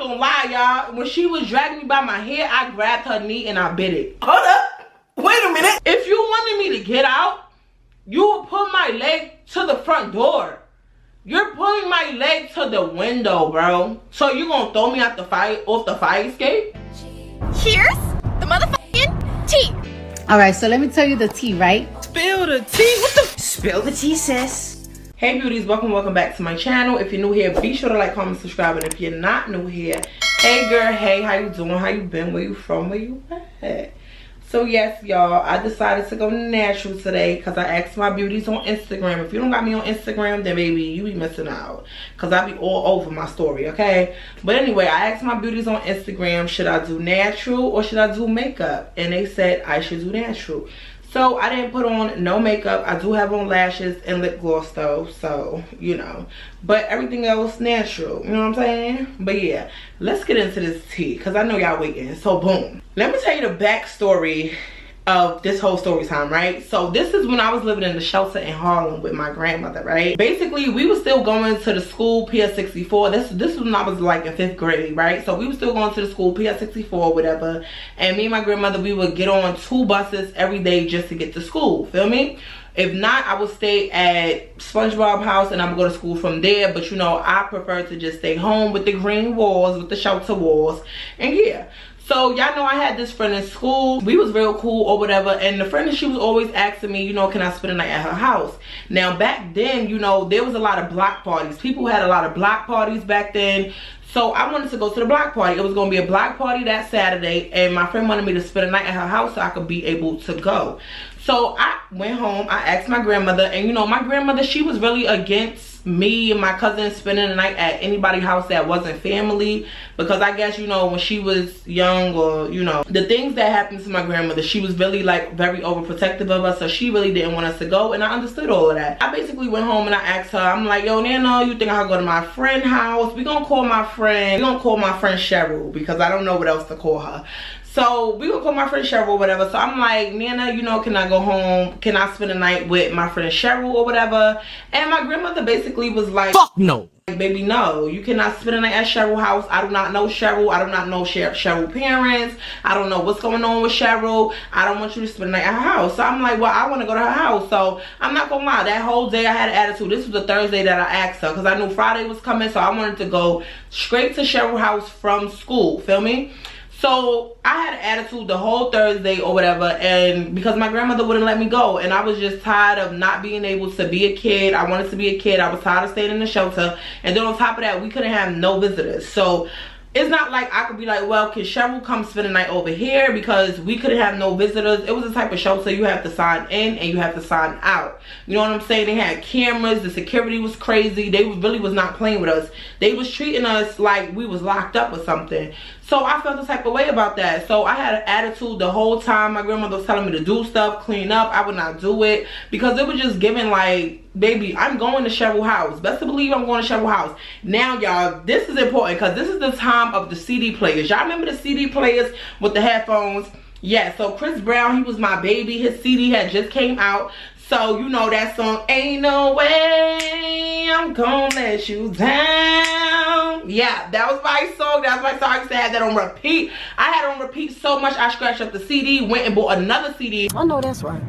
gonna lie, y'all. When she was dragging me by my hair, I grabbed her knee and I bit it. Hold up. Wait a minute. If you wanted me to get out, you would pull my leg to the front door. You're pulling my leg to the window, bro. So you gonna throw me out the off the fire escape? Here's the motherfucking tea. All right, so let me tell you the tea, right? Spill the tea. What the? Spill the tea, sis. Hey beauties, welcome back to my channel. If you're new here, be sure to like, comment, subscribe, and if you're not new here, hey girl, hey, how you doing? How you been? Where you from? Where you at? So yes, y'all, I decided to go natural today because I asked my beauties on Instagram. If you don't got me on Instagram, then baby, you be missing out because I be all over my story, okay? But anyway, I asked my beauties on Instagram, should I do natural or should I do makeup? And they said I should do natural. So I didn't put on no makeup. I do have on lashes and lip gloss though, so you know. But everything else natural, you know what I'm saying? But yeah, let's get into this tea because I know y'all waiting. So boom. Let me tell you the backstory of this whole story time, right? So this is when I was living in the shelter in Harlem with my grandmother, right? Basically, we were still going to the school PS64. This was when I was like in 5th grade, right? So we were still going to the school PS64 or whatever. And me and my grandmother, we would get on 2 buses every day just to get to school, feel me? If not, I would stay at SpongeBob house and I would go to school from there. But you know, I prefer to just stay home with the green walls, with the shelter walls. And yeah. So y'all know I had this friend in school. We was real cool or whatever, and the friend, she was always asking me, you know, can I spend the night at her house? Now back then, you know, there was a lot of block parties. People had a lot of block parties back then. So I wanted to go to the block party. It was going to be a block party that Saturday, and my friend wanted me to spend the night at her house so I could be able to go. So I went home, I asked my grandmother, and you know, my grandmother, she was really against me and my cousin spending the night at anybody's house that wasn't family, because I guess, you know, when she was young, or you know, the things that happened to my grandmother, she was really like very overprotective of us, so she really didn't want us to go, and I understood all of that. I basically went home and I asked her, I'm like, yo Nana, you think I'll go to my friend's house? We gonna call my friend Cheryl, because I don't know what else to call her. So we gonna call my friend Cheryl or whatever. So I'm like, Nana, you know, can I go home? Can I spend the night with my friend Cheryl or whatever? And my grandmother basically was like, fuck no. Like, baby, no, you cannot spend the night at Cheryl's house. I do not know Cheryl. I do not know Cheryl's parents. I don't know what's going on with Cheryl. I don't want you to spend the night at her house. So I'm like, well, I want to go to her house. So I'm not gonna lie, that whole day I had an attitude. This was the Thursday that I asked her because I knew Friday was coming, so I wanted to go straight to Cheryl's house from school, feel me? So I had an attitude the whole Thursday or whatever, and because my grandmother wouldn't let me go, and I was just tired of not being able to be a kid. I wanted to be a kid. I was tired of staying in the shelter, and then on top of that, we couldn't have no visitors. So it's not like I could be like, well, can Cheryl come spend the night over here, because we couldn't have no visitors. It was a type of shelter you have to sign in and you have to sign out. You know what I'm saying? They had cameras. The security was crazy. They really was not playing with us. They was treating us like we was locked up or something. So I felt the type of way about that. So I had an attitude the whole time. My grandmother was telling me to do stuff, clean up. I would not do it because it was just giving like, baby, I'm going to Cheryl's house. Best to believe I'm going to Cheryl's house. Now, y'all, this is important because this is the time of the CD players. Y'all remember the CD players with the headphones? Yeah, so Chris Brown, he was my baby. His CD had just came out. So, you know that song, Ain't No Way I'm Gonna Let You Down. Yeah, that was my song. That was my song. I used to have that on repeat. I had it on repeat so much, I scratched up the CD, went and bought another CD. I know that's right.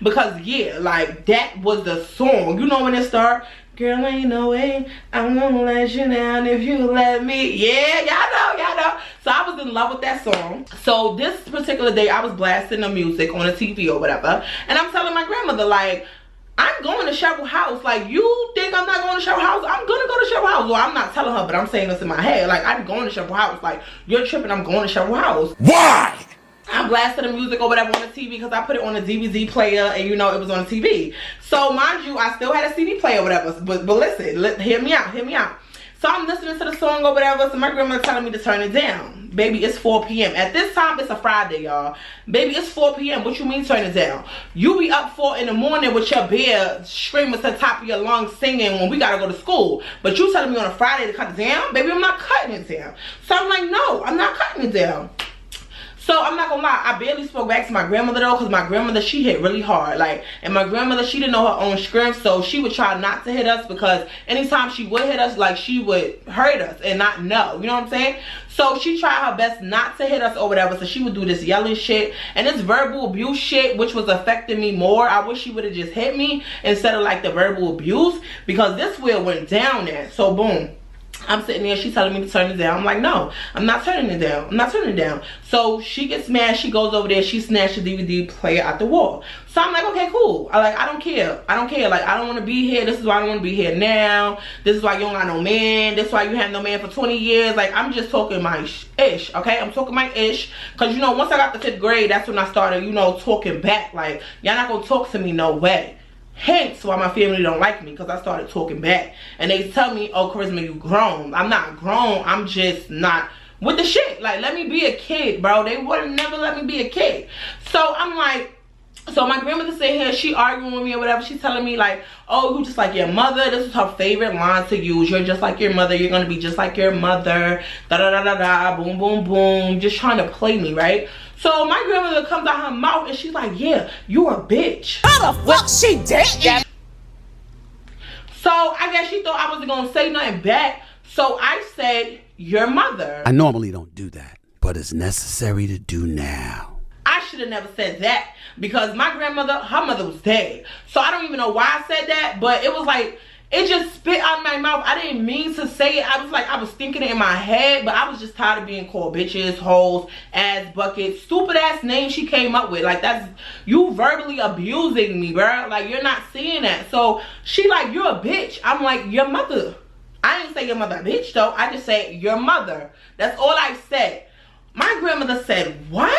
Because, yeah, like, that was the song. You know when it start? Girl, ain't no way I'm gonna let you down if you let me. Yeah, y'all know. So I was in love with that song. So this particular day, I was blasting the music on the TV or whatever. And I'm telling my grandmother, like, I'm going to Cheryl's house. Like, you think I'm not going to Cheryl's house? I'm gonna go to Cheryl's house. Well, I'm not telling her, but I'm saying this in my head. Like, I'm going to Cheryl's house. Like, you're tripping, I'm going to Cheryl's house. Why? I blasted the music or whatever on the TV because I put it on a DVD player and you know it was on the TV. So mind you, I still had a CD player or whatever. But listen, hear me out. So I'm listening to the song or whatever. So my grandmother telling me to turn it down. Baby, it's 4 p.m. At this time, it's a Friday, y'all. Baby, it's 4 p.m. What you mean turn it down? You be up 4 in the morning with your beard screaming to the top of your lungs singing when we gotta go to school. But you telling me on a Friday to cut it down? Baby, I'm not cutting it down. So I'm like, no, I'm not cutting it down. So I'm not gonna lie, I barely spoke back to my grandmother though, because my grandmother, she hit really hard. Like, and my grandmother, she didn't know her own strength, so she would try not to hit us, because anytime she would hit us, like, she would hurt us and not know, you know what I'm saying? So she tried her best not to hit us or whatever, so she would do this yelling shit and this verbal abuse shit, which was affecting me more. I wish she would have just hit me instead of like the verbal abuse, because this wheel went down there. So boom, I'm sitting there, she's telling me to turn it down. I'm like, no, I'm not turning it down. I'm not turning it down. So she gets mad, she goes over there, she snatched the DVD player out the wall. So I'm like, okay, cool. I don't care. I don't care. Like, I don't want to be here. This is why I don't want to be here now. This is why you don't got no man. This is why you had no man for 20 years. Like, I'm just talking my ish, okay? I'm talking my ish. Because, you know, once I got to 5th grade, that's when I started, you know, talking back. Like, y'all not going to talk to me, no way. Hence why my family don't like me, because I started talking back. And they tell me, oh, Charisma, you grown. I'm not grown. I'm just not with the shit. Like, let me be a kid, bro. They would never let me be a kid. So I'm like, so my grandmother sitting here, she arguing with me or whatever. She's telling me like, oh, you just like your mother. This is her favorite line to use. You're just like your mother. You're going to be just like your mother. Da da da da da. Boom, boom, boom. Just trying to play me, right? So my grandmother comes out her mouth and she's like, yeah, you a bitch. How the fuck she did that? So I guess she thought I wasn't going to say nothing back. So I said, your mother. I normally don't do that, but it's necessary to do now. I should have never said that, because my grandmother, her mother was dead. So I don't even know why I said that, but it was like, it just spit out of my mouth. I didn't mean to say it. I was like, I was thinking it in my head, but I was just tired of being called bitches, hoes, ass buckets, stupid ass names she came up with. Like, that's, you verbally abusing me, bro. Like, you're not seeing that. So she like, you're a bitch. I'm like, your mother. I didn't say your mother a bitch though. I just said your mother. That's all I said. My grandmother said, what?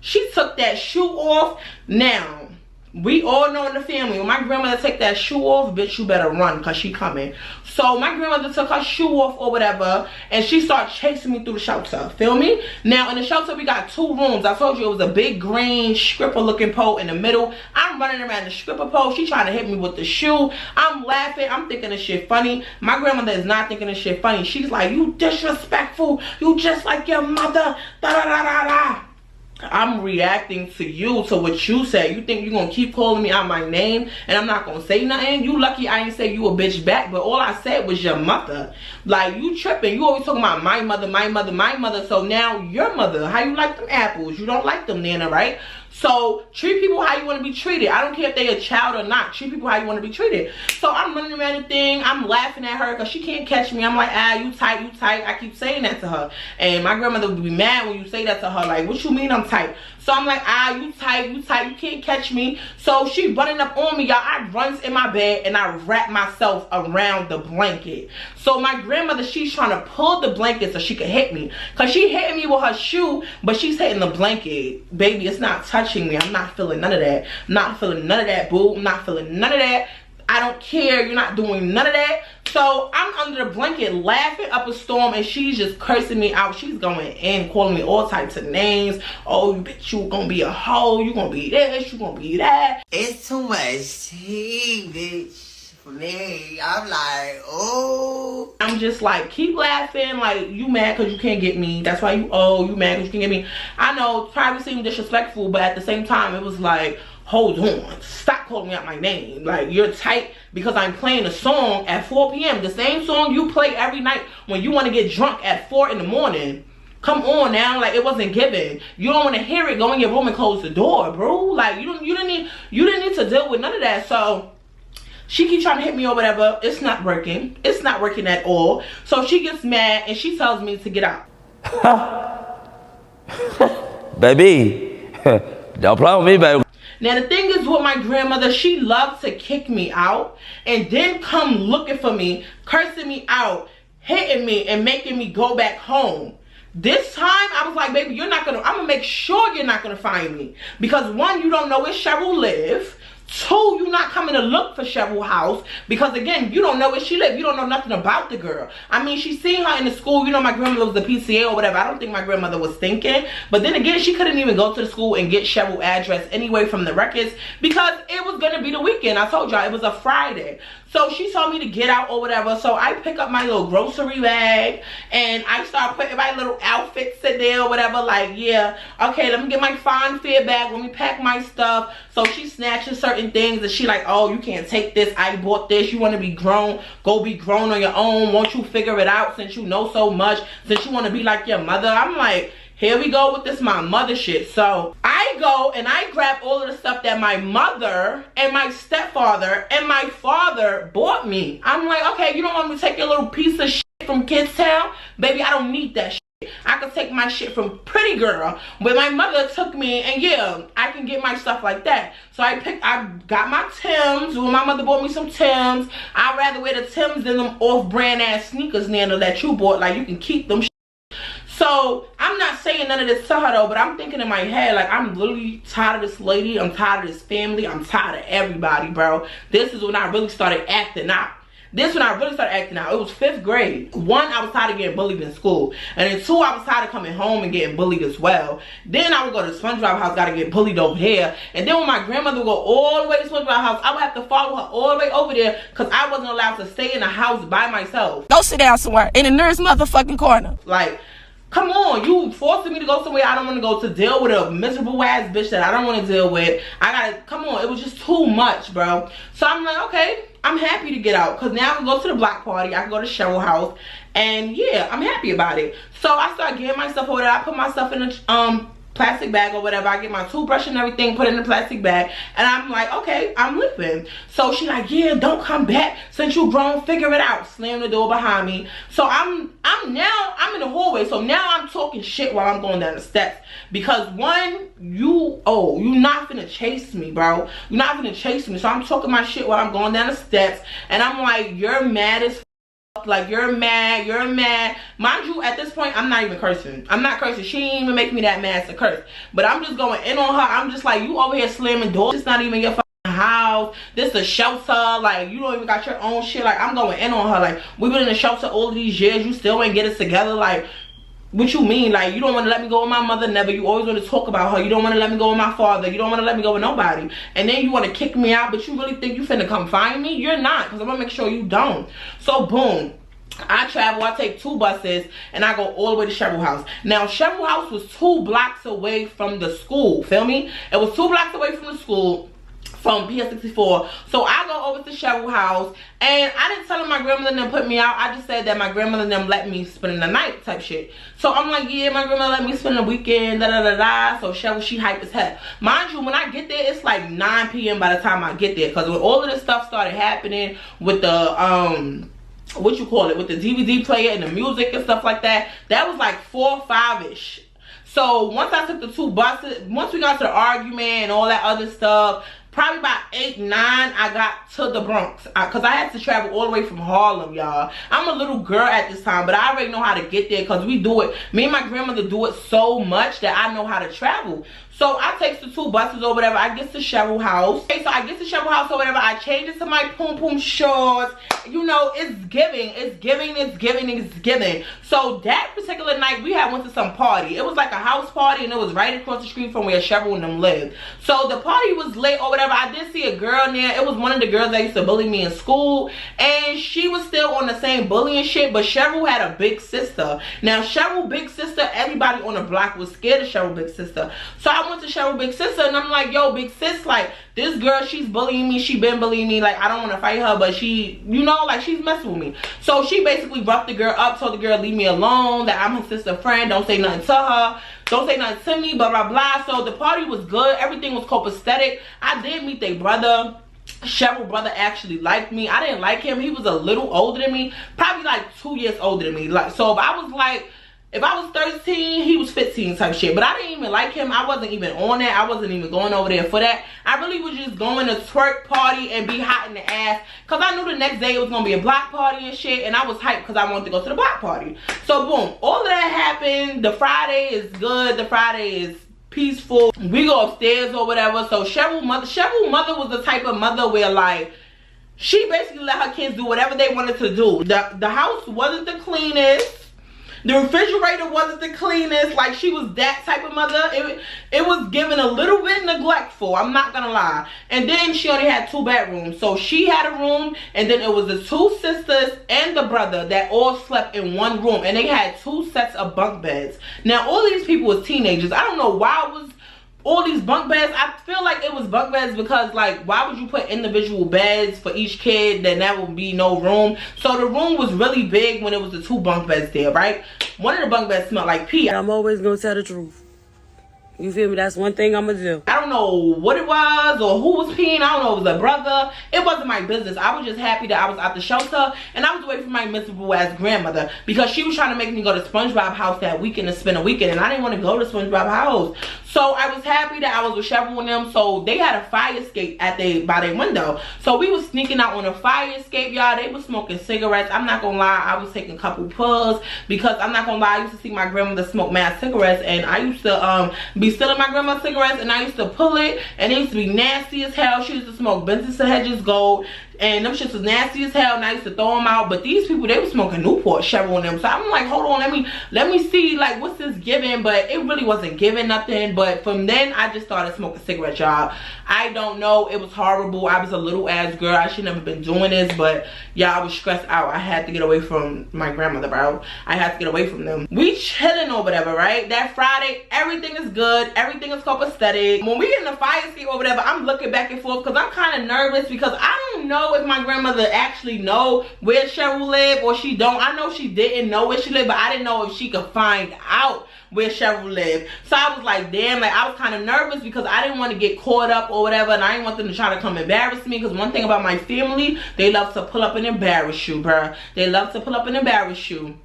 She took that shoe off. Now, we all know in the family, when my grandmother take that shoe off, bitch, you better run, because she coming. So my grandmother took her shoe off or whatever, and she started chasing me through the shelter. Feel me? Now, in the shelter, we got 2 rooms. I told you it was a big green stripper-looking pole in the middle. I'm running around the stripper pole. She trying to hit me with the shoe. I'm laughing. I'm thinking this shit funny. My grandmother is not thinking this shit funny. She's like, you disrespectful. You just like your mother. Da-da-da-da-da. I'm reacting to you, to what you said. You think you're gonna keep calling me out my name and I'm not gonna say nothing? You lucky I ain't say you a bitch back, but all I said was your mother. Like, you tripping. You always talking about my mother, my mother, my mother. So now your mother. How you like them apples? You don't like them, Nana, right? So treat people how you want to be treated. I don't care if they're a child or not. Treat people how you want to be treated. So I'm running around the thing. I'm laughing at her because she can't catch me. I'm like, ah, you tight, you tight. I keep saying that to her. And my grandmother would be mad when you say that to her. Like, what you mean I'm tight? So I'm like, ah, you tight, you tight. You can't catch me. So she running up on me, y'all. I runs in my bed and I wrap myself around the blanket. So my grandmother, she's trying to pull the blanket so she could hit me. Because she hitting me with her shoe, but she's hitting the blanket. Baby, it's not touching me. I'm not feeling none of that. Not feeling none of that, boo. I'm not feeling none of that. I don't care. You're not doing none of that. So I'm under the blanket laughing up a storm, and she's just cursing me out. She's going in, calling me all types of names. Oh, you bitch, you gonna be a hoe. You gonna be this. You gonna be that. It's too much tea, bitch. For me, I'm like, oh. I'm just like, keep laughing. Like, you mad because you can't get me. That's why you mad because you can't get me. I know, probably seemed disrespectful, but at the same time, it was like, hold on, stop calling me out my name. Like, you're tight because I'm playing a song at 4 p.m. The same song you play every night when you want to get drunk at 4 in the morning. Come on now, like, it wasn't given. You don't want to hear it, go in your room and close the door, bro. Like, you didn't need to deal with none of that. So she keeps trying to hit me or whatever. It's not working. It's not working at all. So she gets mad and she tells me to get out. Baby, don't play with me, baby. Now the thing is with my grandmother, she loves to kick me out and then come looking for me, cursing me out, hitting me and making me go back home. This time I was like, baby, I'm gonna make sure you're not gonna find me. Because 1, you don't know where Cheryl live. 2, you're not coming to look for Cheryl's house, because again, you don't know where she lives. You don't know nothing about the girl. I mean, she's seen her in the school. You know, my grandmother was the PCA or whatever. I don't think my grandmother was thinking. But then again, she couldn't even go to the school and get Cheryl's address anyway from the records, because it was going to be the weekend. I told y'all it was a Friday. So she told me to get out or whatever. So I pick up my little grocery bag and I start putting my little outfits in there or whatever. Like, yeah, okay, let me get my fine fit bag. Let me pack my stuff. So she snatches certain things and she like, oh, you can't take this. I bought this. You want to be grown? Go be grown on your own. Won't you figure it out since you know so much? Since you want to be like your mother? I'm like, here we go with this my mother shit. So I go and I grab all of the stuff that my mother and my stepfather and my father bought me. I'm like, okay, you don't want me to take your little piece of shit from Kids Town? Baby, I don't need that shit. I could take my shit from Pretty Girl. But my mother took me, and yeah, I can get my stuff like that. So I got my Timbs. When my mother bought me some Timbs, I'd rather wear the Timbs than them off-brand ass sneakers, Nana, that you bought. Like, you can keep them. So I'm not saying none of this to her though, but I'm thinking in my head, like, I'm literally tired of this lady. I'm tired of this family. I'm tired of everybody, bro. This is when I really started acting out. This is when I really started acting out. It was 5th grade. 1, I was tired of getting bullied in school. And then 2, I was tired of coming home and getting bullied as well. Then I would go to SpongeBob house, gotta get bullied over here. And then when my grandmother would go all the way to SpongeBob house, I would have to follow her all the way over there because I wasn't allowed to stay in the house by myself. Go sit down somewhere in the nearest motherfucking corner. Like, come on, you forcing me to go somewhere I don't want to go to deal with a miserable ass bitch that I don't want to deal with. Come on, it was just too much, bro. So I'm like, okay, I'm happy to get out because now I can go to the block party. I can go to Cheryl house, and yeah, I'm happy about it. So I start getting my stuff over there. I put my stuff in the plastic bag or whatever. I get my toothbrush and everything, put it in the plastic bag, and I'm like, okay, I'm leaving. So she like, yeah, don't come back since you grown, figure it out. Slam the door behind me. So I'm in the hallway. So now I'm talking shit while I'm going down the steps because one, you not finna chase me, bro. You're not finna chase me. So I'm talking my shit while I'm going down the steps, and I'm like, you're mad as like, you're mad. Mind you, at this point, I'm not even cursing. I'm not cursing. She ain't even making me that mad to curse. But I'm just going in on her. I'm just like, you over here slamming doors. It's not even your fucking house. This is a shelter. Like, you don't even got your own shit. Like, I'm going in on her. Like, we've been in the shelter all of these years. You still ain't get it together. Like, what you mean? Like, you don't want to let me go with my mother? Never. You always want to talk about her. You don't want to let me go with my father. You don't want to let me go with nobody. And then you want to kick me out, but you really think you finna come find me? You're not, because I'm going to make sure you don't. So, boom. I travel, I take 2 buses, and I go all the way to Cheryl house. Now, Cheryl house was 2 blocks away from the school. Feel me? It was 2 blocks away from the school. From PS64. So I go over to Cheryl house, and I didn't tell her my grandmother them put me out. I just said that my grandmother them let me spend the night type shit. So I'm like, yeah, my grandmother let me spend the weekend, da da da da. So Cheryl, she hype as hell. Mind you, when I get there, it's like 9 p.m. by the time I get there, because when all of this stuff started happening with the what you call it, with the DVD player and the music and stuff like that, that was like 4 or 5-ish. So once I took the 2 buses, once we got to the argument and all that other stuff, probably about 8, 9, I got to the Bronx. Because I had to travel all the way from Harlem, y'all. I'm a little girl at this time, but I already know how to get there because we do it. Me and my grandmother do it so much that I know how to travel. So I take the 2 buses or whatever. I get to Cheryl house. Okay, so I get to Cheryl house or whatever. I change it to my poom poom shorts. You know, it's giving. So that particular night, we went to some party. It was like a house party, and it was right across the street from where Cheryl and them lived. So the party was late or whatever. I did see a girl there. It was one of the girls that used to bully me in school, and she was still on the same bullying shit, but Cheryl had a big sister. Now, Cheryl big sister, everybody on the block was scared of Cheryl big sister. So I went to Cheryl big sister, and I'm like, yo, big sis, like, this girl, she's bullying me. She been bullying me. Like, I don't want to fight her, but she, you know, like, she's messing with me. So she basically roughed the girl up, told the girl, leave me alone, that I'm her sister friend, don't say nothing to her, don't say nothing to me, blah blah blah. So the party was good, everything was copacetic. I did meet their brother. Cheryl brother actually liked me. I didn't like him. He was a little older than me, probably like 2 years older than me. Like, so if I was 13, he was 15 type shit. But I didn't even like him. I wasn't even on that. I wasn't even going over there for that. I really was just going to twerk party and be hot in the ass. Because I knew the next day it was going to be a block party and shit. And I was hyped because I wanted to go to the block party. So boom, all of that happened. The Friday is good. The Friday is peaceful. We go upstairs or whatever. So Cheryl mother was the type of mother where, like, she basically let her kids do whatever they wanted to do. The house wasn't the cleanest. The refrigerator wasn't the cleanest. Like, she was that type of mother. It was given a little bit neglectful, I'm not gonna lie. And then she only had 2 bedrooms. So she had a room, and then it was the 2 sisters and the brother that all slept in one room, and they had 2 sets of bunk beds. Now all these people was teenagers. I don't know why it was all these bunk beds. I feel like it was bunk beds because, like, why would you put individual beds for each kid? Then that would be no room. So the room was really big when it was the 2 bunk beds there, right? One of the bunk beds smelled like pee. I'm always gonna tell the truth. You feel me? That's one thing I'm gonna do. I don't know what it was or who was peeing. I don't know if it was a brother. It wasn't my business. I was just happy that I was at the shelter and I was away from my miserable ass grandmother because she was trying to make me go to SpongeBob house that weekend to spend a weekend, and I didn't want to go to SpongeBob house. So I was happy that I was with Cheryl and them. So they had a fire escape by their window. So we was sneaking out on a fire escape, y'all. They was smoking cigarettes. I'm not gonna lie, I was taking a couple pulls because I'm not gonna lie, I used to see my grandmother smoke mad cigarettes, and I used to be stealing my grandma's cigarettes, and I used to pull it, and it used to be nasty as hell. She used to smoke Benson Hedges Gold, and them shits was nasty as hell, and I used to throw them out. But these people, they was smoking Newport, Cheryl and them. So I'm like, hold on, let me see, like, what's this giving? But it really wasn't giving nothing. But from then, I just started smoking cigarettes, y'all. I don't know, it was horrible. I was a little ass girl. I should never been doing this, but yeah, I was stressed out. I had to get away from my grandmother, bro. I had to get away from them. We chilling or whatever, right? That Friday, everything is good. Everything is copacetic. When we get in the fire escape or whatever, I'm looking back and forth because I'm kind of nervous because I don't know if my grandmother actually know where Cheryl lived or she don't. I know she didn't know where she lived, but I didn't know if she could find out where Cheryl lived. So I was like, damn, like, I was kind of nervous because I didn't want to get caught up or whatever, and I didn't want them to try to come embarrass me, because one thing about my family, they love to pull up and embarrass you, bruh. They love to pull up and embarrass you.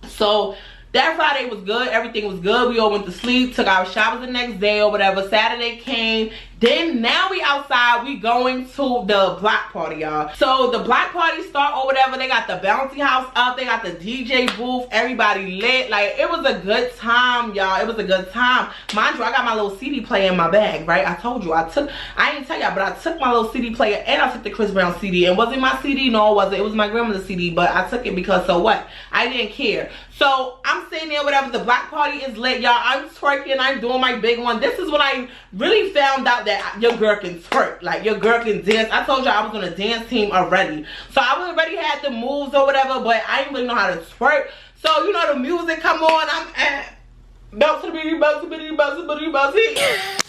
So that Friday was good. Everything was good. We all went to sleep, took our showers the next day or whatever. Saturday came. Then now we outside. We going to the block party, y'all. So the block party start or whatever. They got the bouncy house up. They got the DJ booth. Everybody lit. Like, it was a good time, y'all. It was a good time. Mind you, I got my little CD player in my bag, right? I told you. I didn't tell y'all, but I took my little CD player and I took the Chris Brown CD. And wasn't my CD? No, it wasn't. It was my grandmother's CD, but I took it because so what? I didn't care. So I'm sitting there, whatever. The block party is lit, y'all. I'm twerking. I'm doing my big one. This is when I really found out that your girl can twerk. Like, your girl can dance. I told y'all I was on a dance team already. So I already had the moves or whatever, but I didn't really know how to twerk. So, you know, the music come on. I'm at bounce to the beat, bounce to the beat, bounce to the beat, bounce to the beat.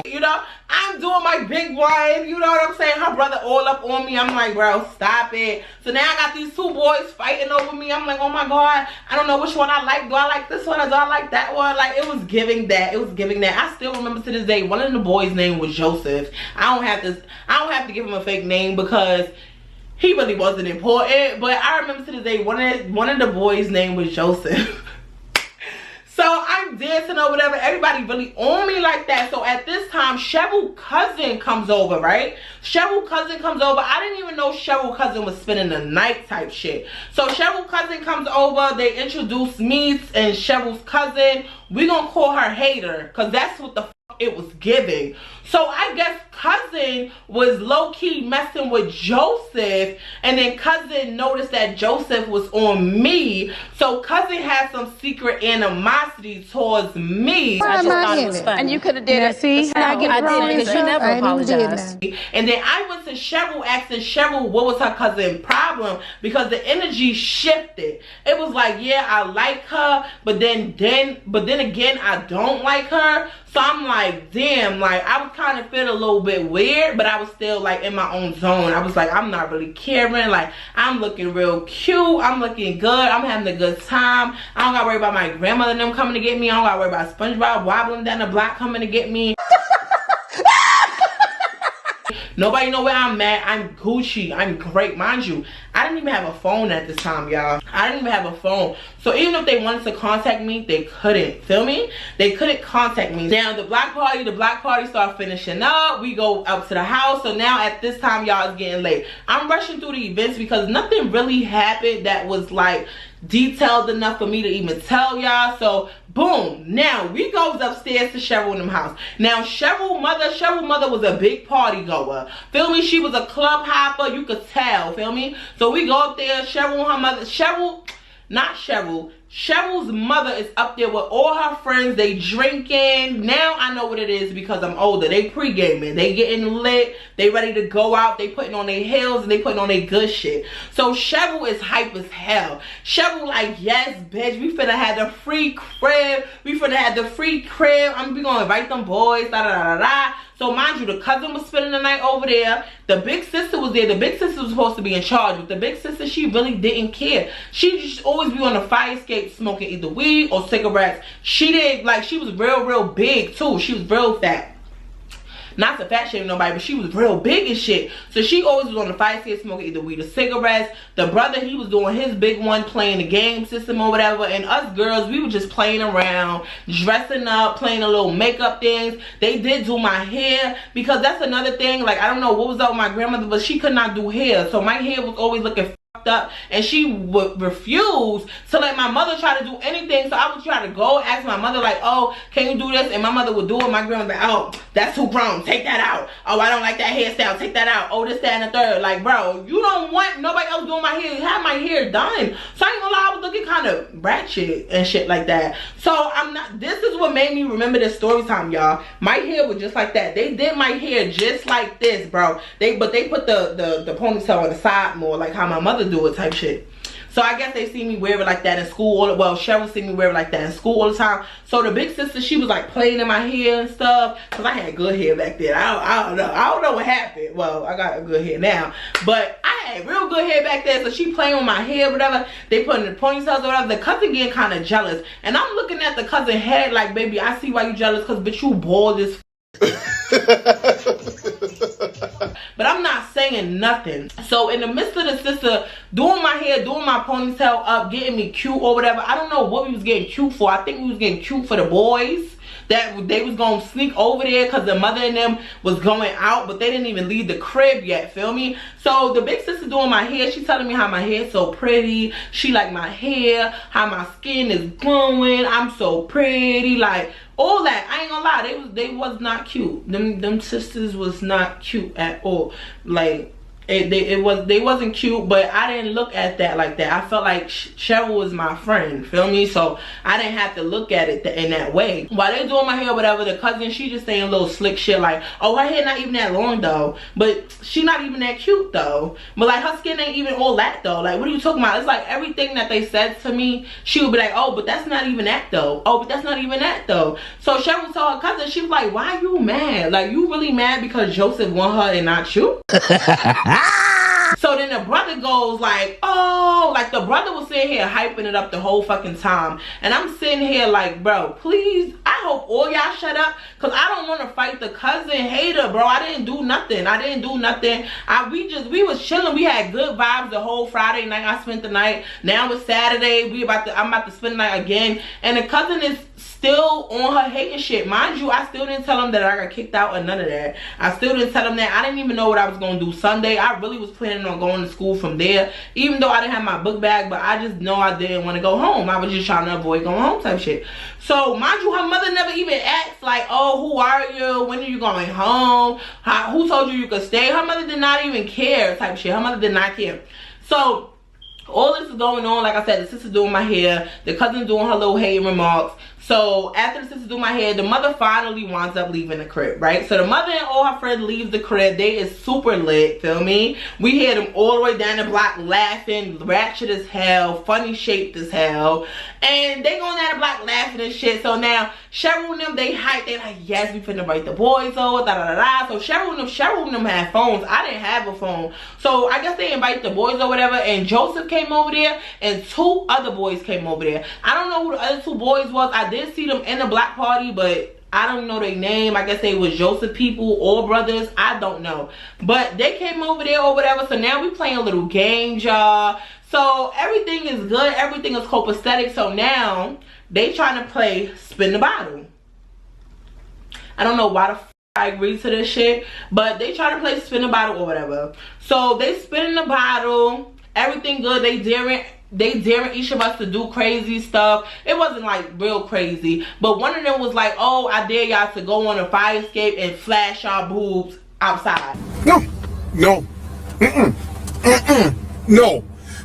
You know, I'm doing my big one. You know what I'm saying? Her brother all up on me. I'm like, bro, stop it. So now I got these 2 boys fighting over me. I'm like, oh my god, I don't know which one I like. Do I like this one or do I like that one? Like, it was giving that. It was giving that. I still remember to this day, one of the boys' name was Joseph. I don't have to give him a fake name because he really wasn't important. But I remember to this day, one of the boys' name was Joseph. So I'm dancing or whatever. Everybody really on me like that. So at this time, Cheryl's cousin comes over, right? Cheryl's cousin comes over. I didn't even know Cheryl's cousin was spending the night type shit. So Cheryl's cousin comes over. They introduce me and Cheryl's cousin. We gonna call her Hater, because that's what the fuck it was giving. So I guess cousin was low-key messing with Joseph, and then cousin noticed that Joseph was on me. So cousin had some secret animosity towards me. I just thought it was funny. And you could have did it. See, I did, because you never apologized. And then I went to Cheryl asking Cheryl what was her cousin's problem, because the energy shifted. It was like, yeah, I like her, but then again, I don't like her. So I'm like, damn, like, I was kind of feeling a little bit weird, but I was still like in my own zone. I was like, I'm not really caring. Like, I'm looking real cute. I'm looking good. I'm having a good time. I don't gotta worry about my grandmother and them coming to get me. I don't gotta worry about SpongeBob wobbling down the block coming to get me. Nobody know where I'm at. I'm Gucci. I'm great. Mind you, I didn't even have a phone at this time, y'all. I didn't even have a phone. So even if they wanted to contact me, they couldn't. Feel me? They couldn't contact me. Now, the block party started finishing up. We go up to the house. So now at this time, y'all, it's getting late. I'm rushing through the events because nothing really happened that was like detailed enough for me to even tell y'all. So boom, now we goes upstairs to Cheryl in them house. Now Cheryl mother was a big party goer, feel me? She was a club hopper, you could tell, feel me? So we go up there, Cheryl and her mother, Cheryl's mother is up there with all her friends. They drinking. Now I know what it is because I'm older. They pre-gaming. They getting lit. They ready to go out. They putting on their heels and they putting on their good shit. So Cheryl is hype as hell. Cheryl like, yes, bitch, we finna have the free crib. We finna have the free crib. We gonna invite them boys. Da da da da da. So mind you, the cousin was spending the night over there. The big sister was there. The big sister was supposed to be in charge, but the big sister, she really didn't care. She just always be on the fire escape smoking either weed or cigarettes. She did, like, she was real big too. She was real fat. Not to fat shame nobody, but she was real big and shit. So she always was on the fire escape smoking either weed or cigarettes. The brother, he was doing his big one, playing the game system or whatever. And us girls, we were just playing around, dressing up, playing a little makeup things. They did do my hair, because that's another thing. Like, I don't know what was up with my grandmother, but she could not do hair. So my hair was always looking up, and she would refuse to let my mother try to do anything. So I would try to go ask my mother, like, oh, can you do this? And my mother would do it. My grandma would be like, oh, that's too grown, take that out. Oh, I don't like that hairstyle, take that out. Oh, this, that, and the third. Like, bro, you don't want nobody else doing my hair. Have my hair done. So I ain't gonna lie, I was looking kind of ratchet and shit like that. So I'm not, this is what made me remember this story time, y'all. My hair was just like that. They did my hair just like this, bro. But they put the ponytail on the side more, like how my mother do it type shit. So I guess they see me wear it like that in school. Well, Cheryl see me wear it like that in school all the time. So the big sister, she was like playing in my hair and stuff, because I had good hair back then. I don't know what happened. Well, I got good hair now, but I had real good hair back then. So she playing with my hair, whatever. They put in the ponytails or whatever. The cousin getting kind of jealous, and I'm looking at the cousin head like, baby, I see why you jealous, because bitch, you bald as but I'm not saying nothing. So in the midst of the sister doing my hair, doing my ponytail up, getting me cute or whatever, I don't know what we was getting cute for. I think we was getting cute for the boys, that they was gonna sneak over there because the mother and them was going out, but they didn't even leave the crib yet, feel me? So the big sister doing my hair, she telling me how my hair's so pretty, she like my hair, how my skin is glowing, I'm so pretty, like all that. I ain't gonna lie, they was not cute. Them sisters was not cute at all. Like they wasn't cute, but I didn't look at that like that. I felt like Cheryl was my friend, feel me? So I didn't have to look at it in that way. While they doing my hair or whatever, the cousin, she just saying little slick shit like, oh, her hair not even that long though, but she not even that cute though, but like her skin ain't even all that though. Like, what are you talking about? It's like everything that they said to me, she would be like, oh, but that's not even that though. Oh, but that's not even that though. So Cheryl told her cousin, she was like, why you mad? Like, you really mad because Joseph want her and not you? So then the brother goes like, oh, like the brother was sitting here hyping it up the whole fucking time, and I'm sitting here like, bro, please, I hope all y'all shut up, because I don't want to fight the cousin hater, bro. I didn't do nothing. We was chilling. We had good vibes the whole Friday night. I spent the night. Now it's Saturday. I'm about to spend the night again, and the cousin is still on her hating shit. Mind you, I still didn't tell him that I got kicked out or none of that. I still didn't tell him that. I didn't even know what I was going to do Sunday. I really was planning on going to school from there, even though I didn't have my book bag, but I just know I didn't want to go home. I was just trying to avoid going home type shit. So mind you, her mother never even asked like, oh, who are you? When are you going home? Who told you could stay? Her mother did not even care type shit. Her mother did not care. So all this is going on. Like I said, the sister doing my hair, the cousin doing her little hating remarks. So after the sister do my hair, the mother finally winds up leaving the crib, right? So the mother and all her friends leave the crib. They is super lit, feel me? We hear them all the way down the block laughing, ratchet as hell, funny shaped as hell. And they going down the block laughing and shit. So now Cheryl and them, they hype. They like, yes, we finna invite the boys over, da da da da. So Cheryl and them had phones. I didn't have a phone. So I guess they invite the boys or whatever. And Joseph came over there and 2 other boys came over there. I don't know who the other 2 boys was. I did see them in the block party, but I don't know their name. I guess they was Joseph people or brothers. I don't know. But they came over there or whatever. So now we playing a little game, y'all. So everything is good. Everything is copacetic. So now they trying to play spin the bottle. I don't know why the f I agreed to this shit, but they trying to play spin the bottle or whatever. So they spinning the bottle. Everything good. They daring they daring each of us to do crazy stuff. It wasn't like real crazy, but one of them was like, oh, I dare y'all to go on a fire escape and flash y'all boobs outside. No, no, no,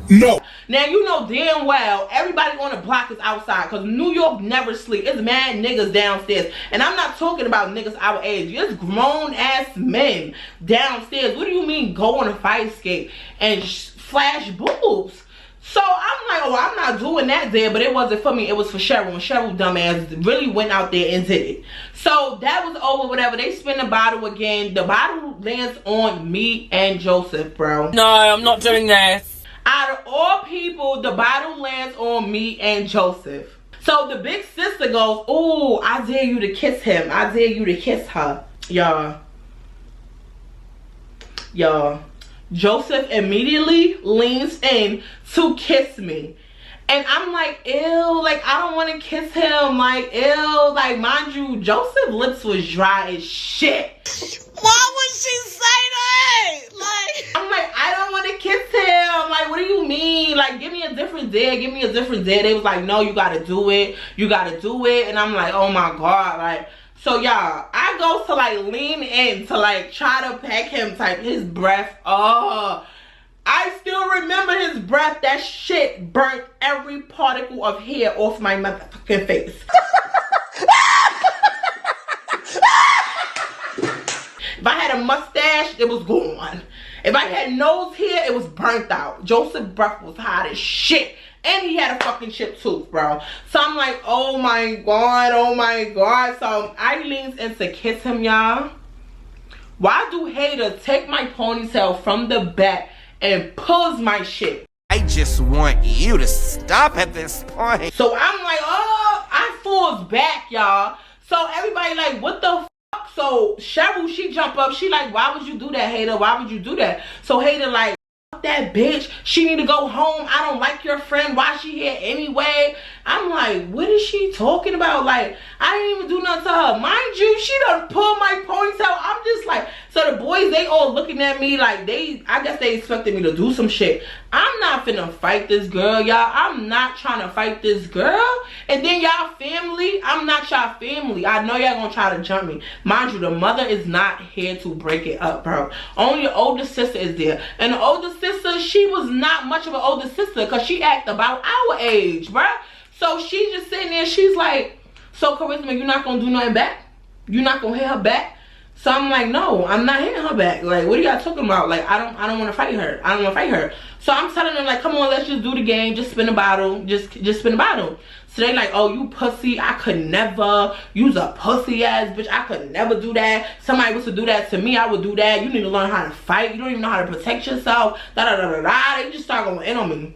no. Now you know damn well everybody on the block is outside, because New York never sleep. It's mad niggas downstairs, and I'm not talking about niggas our age. It's grown ass men downstairs. What do you mean go on a fire escape and flash boobs? So I'm like, oh, I'm not doing that there, but it wasn't for me. It was for Cheryl, and Cheryl dumbass really went out there and did it. So that was over, whatever. They spin the bottle again. The bottle lands on me and Joseph, bro. No, I'm not doing this. Out of all people, the bottle lands on me and Joseph. So the big sister goes, oh, I dare you to kiss him. I dare you to kiss her. Y'all. Joseph immediately leans in to kiss me. And I'm like, ew, like, I don't want to kiss him. Like, ew, like, mind you, Joseph's lips was dry as shit. Why would she say that? Like, I'm like, I don't want to kiss him. Like, what do you mean? Like, give me a different day. Give me a different day. They was like, no, you got to do it. You got to do it. And I'm like, oh my God. Like, so y'all, I go to like lean in to like try to peck him type. His breath, oh, I still remember his breath. That shit burnt every particle of hair off my motherfucking face. If I had a mustache, it was gone. If I had nose hair, it was burnt out. Joseph's breath was hot as shit. And he had a fucking chipped tooth, bro. So I'm like, oh my God, oh my God. So I leans in to kiss him, y'all. Why do haters take my ponytail from the back and pulls my shit? I just want you to stop at this point. So I'm like, oh, I falls back, y'all. So everybody like, what the fuck? So Cheryl, she jump up. She like, why would you do that, hater? Why would you do that? So hater like, that bitch, she need to go home. I don't like your friend. Why she here anyway? I'm like, what is she talking about? Like, I didn't even do nothing to her. Mind you, she done pulled my ponytail. I'm just like, so the boys, they all looking at me like I guess they expected me to do some shit. I'm not finna fight this girl, y'all. I'm not trying to fight this girl. And then y'all family, I'm not y'all family. I know y'all gonna try to jump me. Mind you, the mother is not here to break it up, bro. Only your older sister is there. And the older sister, she was not much of an older sister because she act about our age, bro. So she just sitting there, she's like, so Charisma, you're not gonna do nothing back? You're not gonna hit her back? So I'm like, no, I'm not hitting her back. Like, what are y'all talking about? Like, I don't want to fight her. I don't want to fight her. So I'm telling them like, come on, let's just do the game. Just spin the bottle. Just spin the bottle. So they like, oh, you pussy. I could never. You's a pussy ass bitch. I could never do that. Somebody was to do that to me, I would do that. You need to learn how to fight. You don't even know how to protect yourself. Da da da da da. They just start going in on me.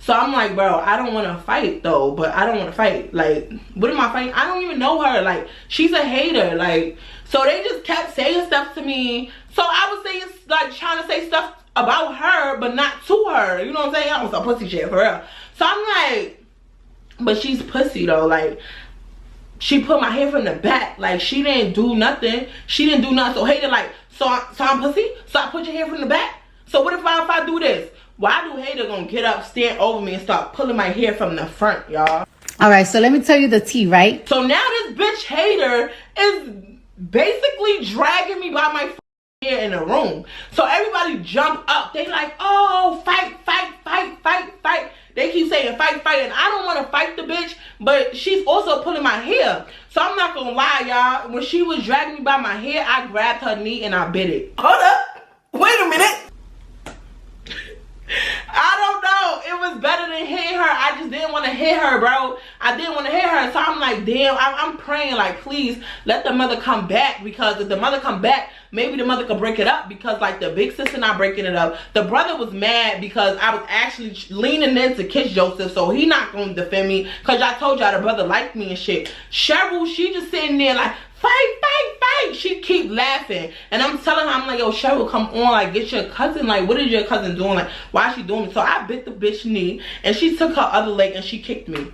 So I'm like, bro, I don't want to fight though, but I don't want to fight. Like, what am I fighting? I don't even know her. Like, she's a hater. Like, so they just kept saying stuff to me. So I was saying, like, trying to say stuff about her, but not to her. You know what I'm saying? I was a pussy shit, for real. So I'm like, but she's pussy though. Like, she put my hair from the back. Like, she didn't do nothing. She didn't do nothing. So hater like, so I'm pussy? So I put your hair from the back? So what if I do this? Why do hater gonna get up, stand over me, and start pulling my hair from the front, y'all? All right, so let me tell you the tea, right? So now this bitch hater is basically dragging me by my hair in the room. So everybody jump up. They like, oh, fight, fight, fight, fight, fight. They keep saying fight, fight, and I don't want to fight the bitch, but she's also pulling my hair. So I'm not gonna lie, y'all. When she was dragging me by my hair, I grabbed her knee and I bit it. Hold up. Wait a minute. I don't know. It was better than hitting her. I just didn't want to hit her, bro. I didn't want to hit her. So I'm like, damn, I'm praying, like, please let the mother come back. Because if the mother come back, maybe the mother could break it up. Because, like, the big sister not breaking it up. The brother was mad because I was actually leaning in to kiss Joseph. So he not going to defend me. Because I told y'all the brother liked me and shit. Cheryl, she just sitting there like, fight, fight, fight. She keep laughing. And I'm telling her, I'm like, yo, Cheryl, come on. Like, get your cousin. Like, what is your cousin doing? Like, why is she doing it? So I bit the bitch knee. And she took her other leg and she kicked me.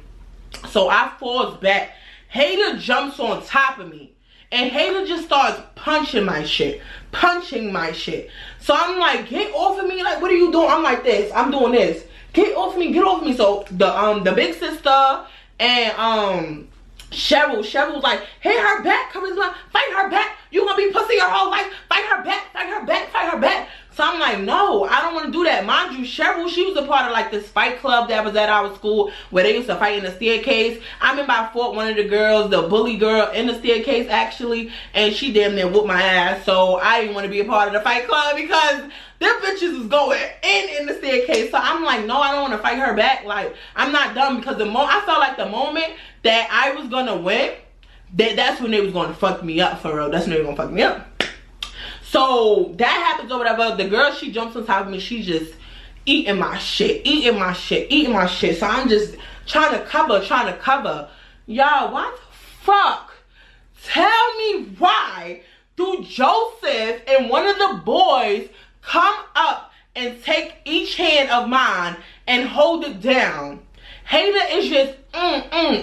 So I falls back. Hater jumps on top of me. And hater just starts punching my shit. Punching my shit. So I'm like, get off of me. Like, what are you doing? I'm like this. I'm doing this. get off me, get off me. So the big sister and Cheryl was like, hit her back, Charisma, fight her back. You gonna be pussy your whole life. Fight her back, fight her back, fight her back. So I'm like, no, I don't want to do that. Mind you, Cheryl, she was a part of like this fight club that was at our school where they used to fight in the staircase. I remember I fought one of the girls, the bully girl, in the staircase actually, and she damn near whooped my ass. So I didn't want to be a part of the fight club because them bitches was going in the staircase. So I'm like, no, I don't want to fight her back. Like, I'm not done, because I felt like the moment that I was gonna win, that's when they was gonna fuck me up, for real. That's when they were gonna fuck me up. So that happens or whatever. The girl, she jumps on top of me. She's just eating my shit, eating my shit, eating my shit. So I'm just trying to cover. Y'all, what the fuck? Tell me why do Joseph and one of the boys come up and take each hand of mine and hold it down? Hater is just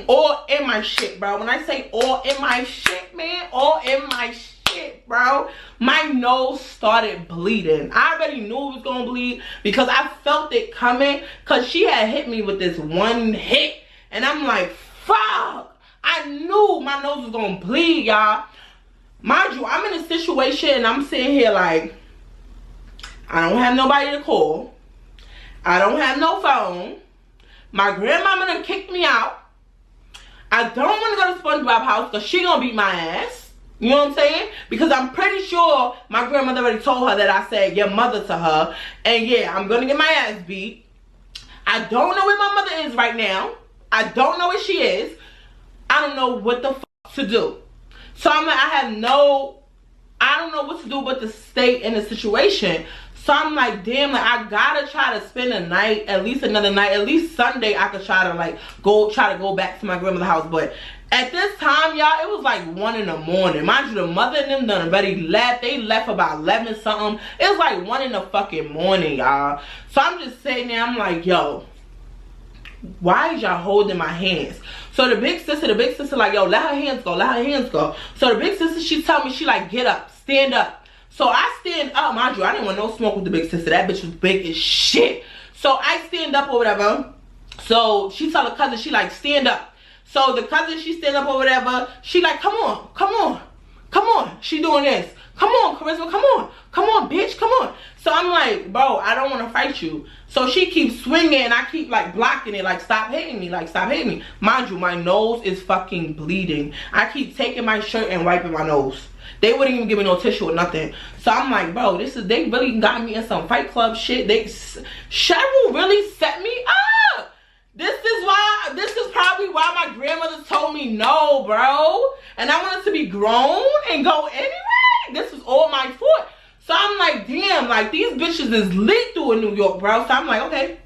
all in my shit, bro. When I say all in my shit, man, all in my shit, bro. My nose started bleeding. I already knew it was gonna bleed because I felt it coming, because she had hit me with this one hit, and I'm like, fuck. I knew my nose was gonna bleed, y'all. Mind you, I'm in a situation and I'm sitting here like, I don't have nobody to call. I don't have no phone. My grandmama done kicked me out. I don't want to go to SpongeBob house because she gonna beat my ass. You know what I'm saying? Because I'm pretty sure my grandmother already told her that I said your mother to her. And yeah, I'm gonna get my ass beat. I don't know where my mother is right now. I don't know where she is. I don't know what the fuck to do. So I'm like, I don't know what to do but to stay in the situation. So I'm like, damn, like I gotta try to spend a night, at least another night, at least Sunday I could try to like go back to my grandmother's house. But at this time, y'all, it was like 1 in the morning. Mind you, the mother and them done already left. They left about 11 something. It was like 1 in the fucking morning, y'all. So I'm just sitting there, I'm like, yo, why is y'all holding my hands? So the big sister like, yo, let her hands go, let her hands go. So the big sister, she tell me, she like, get up, stand up. So I stand up, mind you, I didn't want no smoke with the big sister. That bitch was big as shit. So I stand up or whatever. So she tell her cousin, she like, stand up. So the cousin, she stand up or whatever. She like, come on, come on, come on. She doing this. Come on, Charisma, come on, bitch, come on. So I'm like, bro, I don't want to fight you. So she keeps swinging and I keep like blocking it, like stop hitting me, like stop hitting me. Mind you, my nose is fucking bleeding. I keep taking my shirt and wiping my nose. They wouldn't even give me no tissue or nothing. So I'm like, bro, they really got me in some fight club shit. Cheryl really set me up. This is probably why my grandmother told me no, bro. And I wanted to be grown and go anyway. This was all my fault. So I'm like, damn, like these bitches is lethal in New York, bro. So I'm like, okay,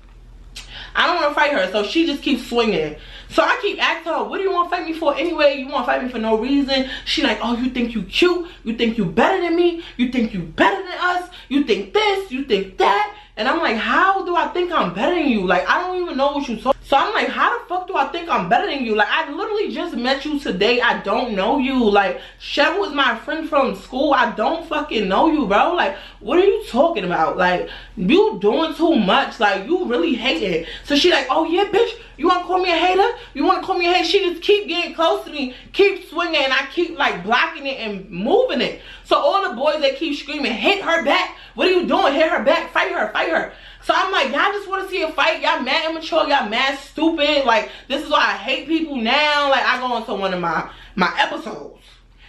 I don't want to fight her. So she just keeps swinging. So I keep asking her, what do you want to fight me for anyway? You want to fight me for no reason? She like, oh, you think you cute? You think you better than me? You think you better than us? You think this? You think that? And I'm like, how do I think I'm better than you? Like, I don't even know what you talking. So I'm like, how the fuck do I think I'm better than you? Like, I literally just met you today. I don't know you. Like, Cheryl is my friend from school. I don't fucking know you, bro. Like, what are you talking about? Like, you doing too much. Like, you really hating. So she like, oh yeah, bitch, you want to call me a hater? You want to call me a hater? She just keep getting close to me, keep swinging, and I keep like blocking it and moving it. So all the boys, they keep screaming, hit her back. What are you doing? Hit her back. Fight her. Fight her. So I'm like, y'all just want to see a fight? Y'all mad immature. Y'all mad stupid. Like, this is why I hate people now. Like, I go into one of my episodes.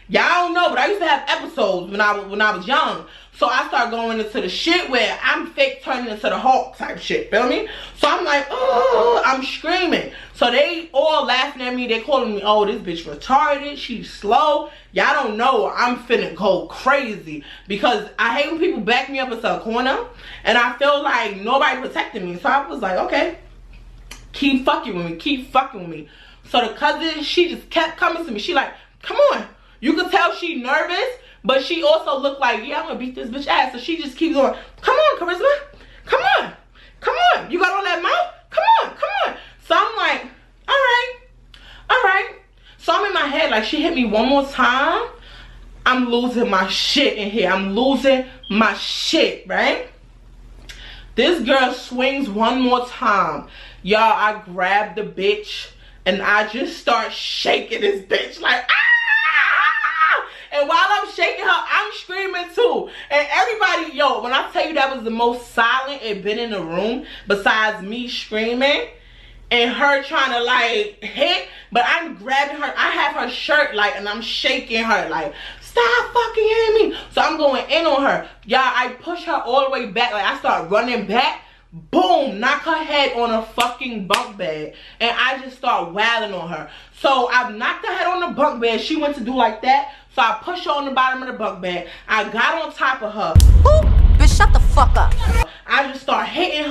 Y'all don't know, but I used to have episodes when I was young. So I start going into the shit where I'm fake turning into the Hulk type shit, feel me? So I'm like, oh, I'm screaming. So they all laughing at me. They calling me, oh, this bitch retarded. She's slow. Y'all don't know I'm finna go crazy because I hate when people back me up into a corner and I feel like nobody protecting me. So I was like, okay, keep fucking with me. Keep fucking with me. So the cousin, she just kept coming to me. She like, come on. You could tell she nervous. But she also looked like, yeah, I'm gonna beat this bitch ass. So she just keeps going, come on, Charisma. Come on. Come on. You got all that mouth? Come on. Come on. So I'm like, all right. All right. So I'm in my head like, she hit me one more time. I'm losing my shit in here. I'm losing my shit, right? This girl swings one more time. Y'all, I grab the bitch and I just start shaking this bitch like, ah! And while I'm shaking her, I'm screaming too. And everybody, yo, when I tell you that was the most silent it been in the room, besides me screaming and her trying to like hit, but I'm grabbing her. I have her shirt like, and I'm shaking her like, stop fucking hitting me. So I'm going in on her. Y'all, I push her all the way back. Like, I start running back. Boom, knock her head on a fucking bunk bed. And I just start wailing on her. So I knocked her head on the bunk bed. She went to do like that. So I pushed her on the bottom of the bunk bed. I got on top of her. Ooh, bitch, shut the fuck up. I just start hitting her.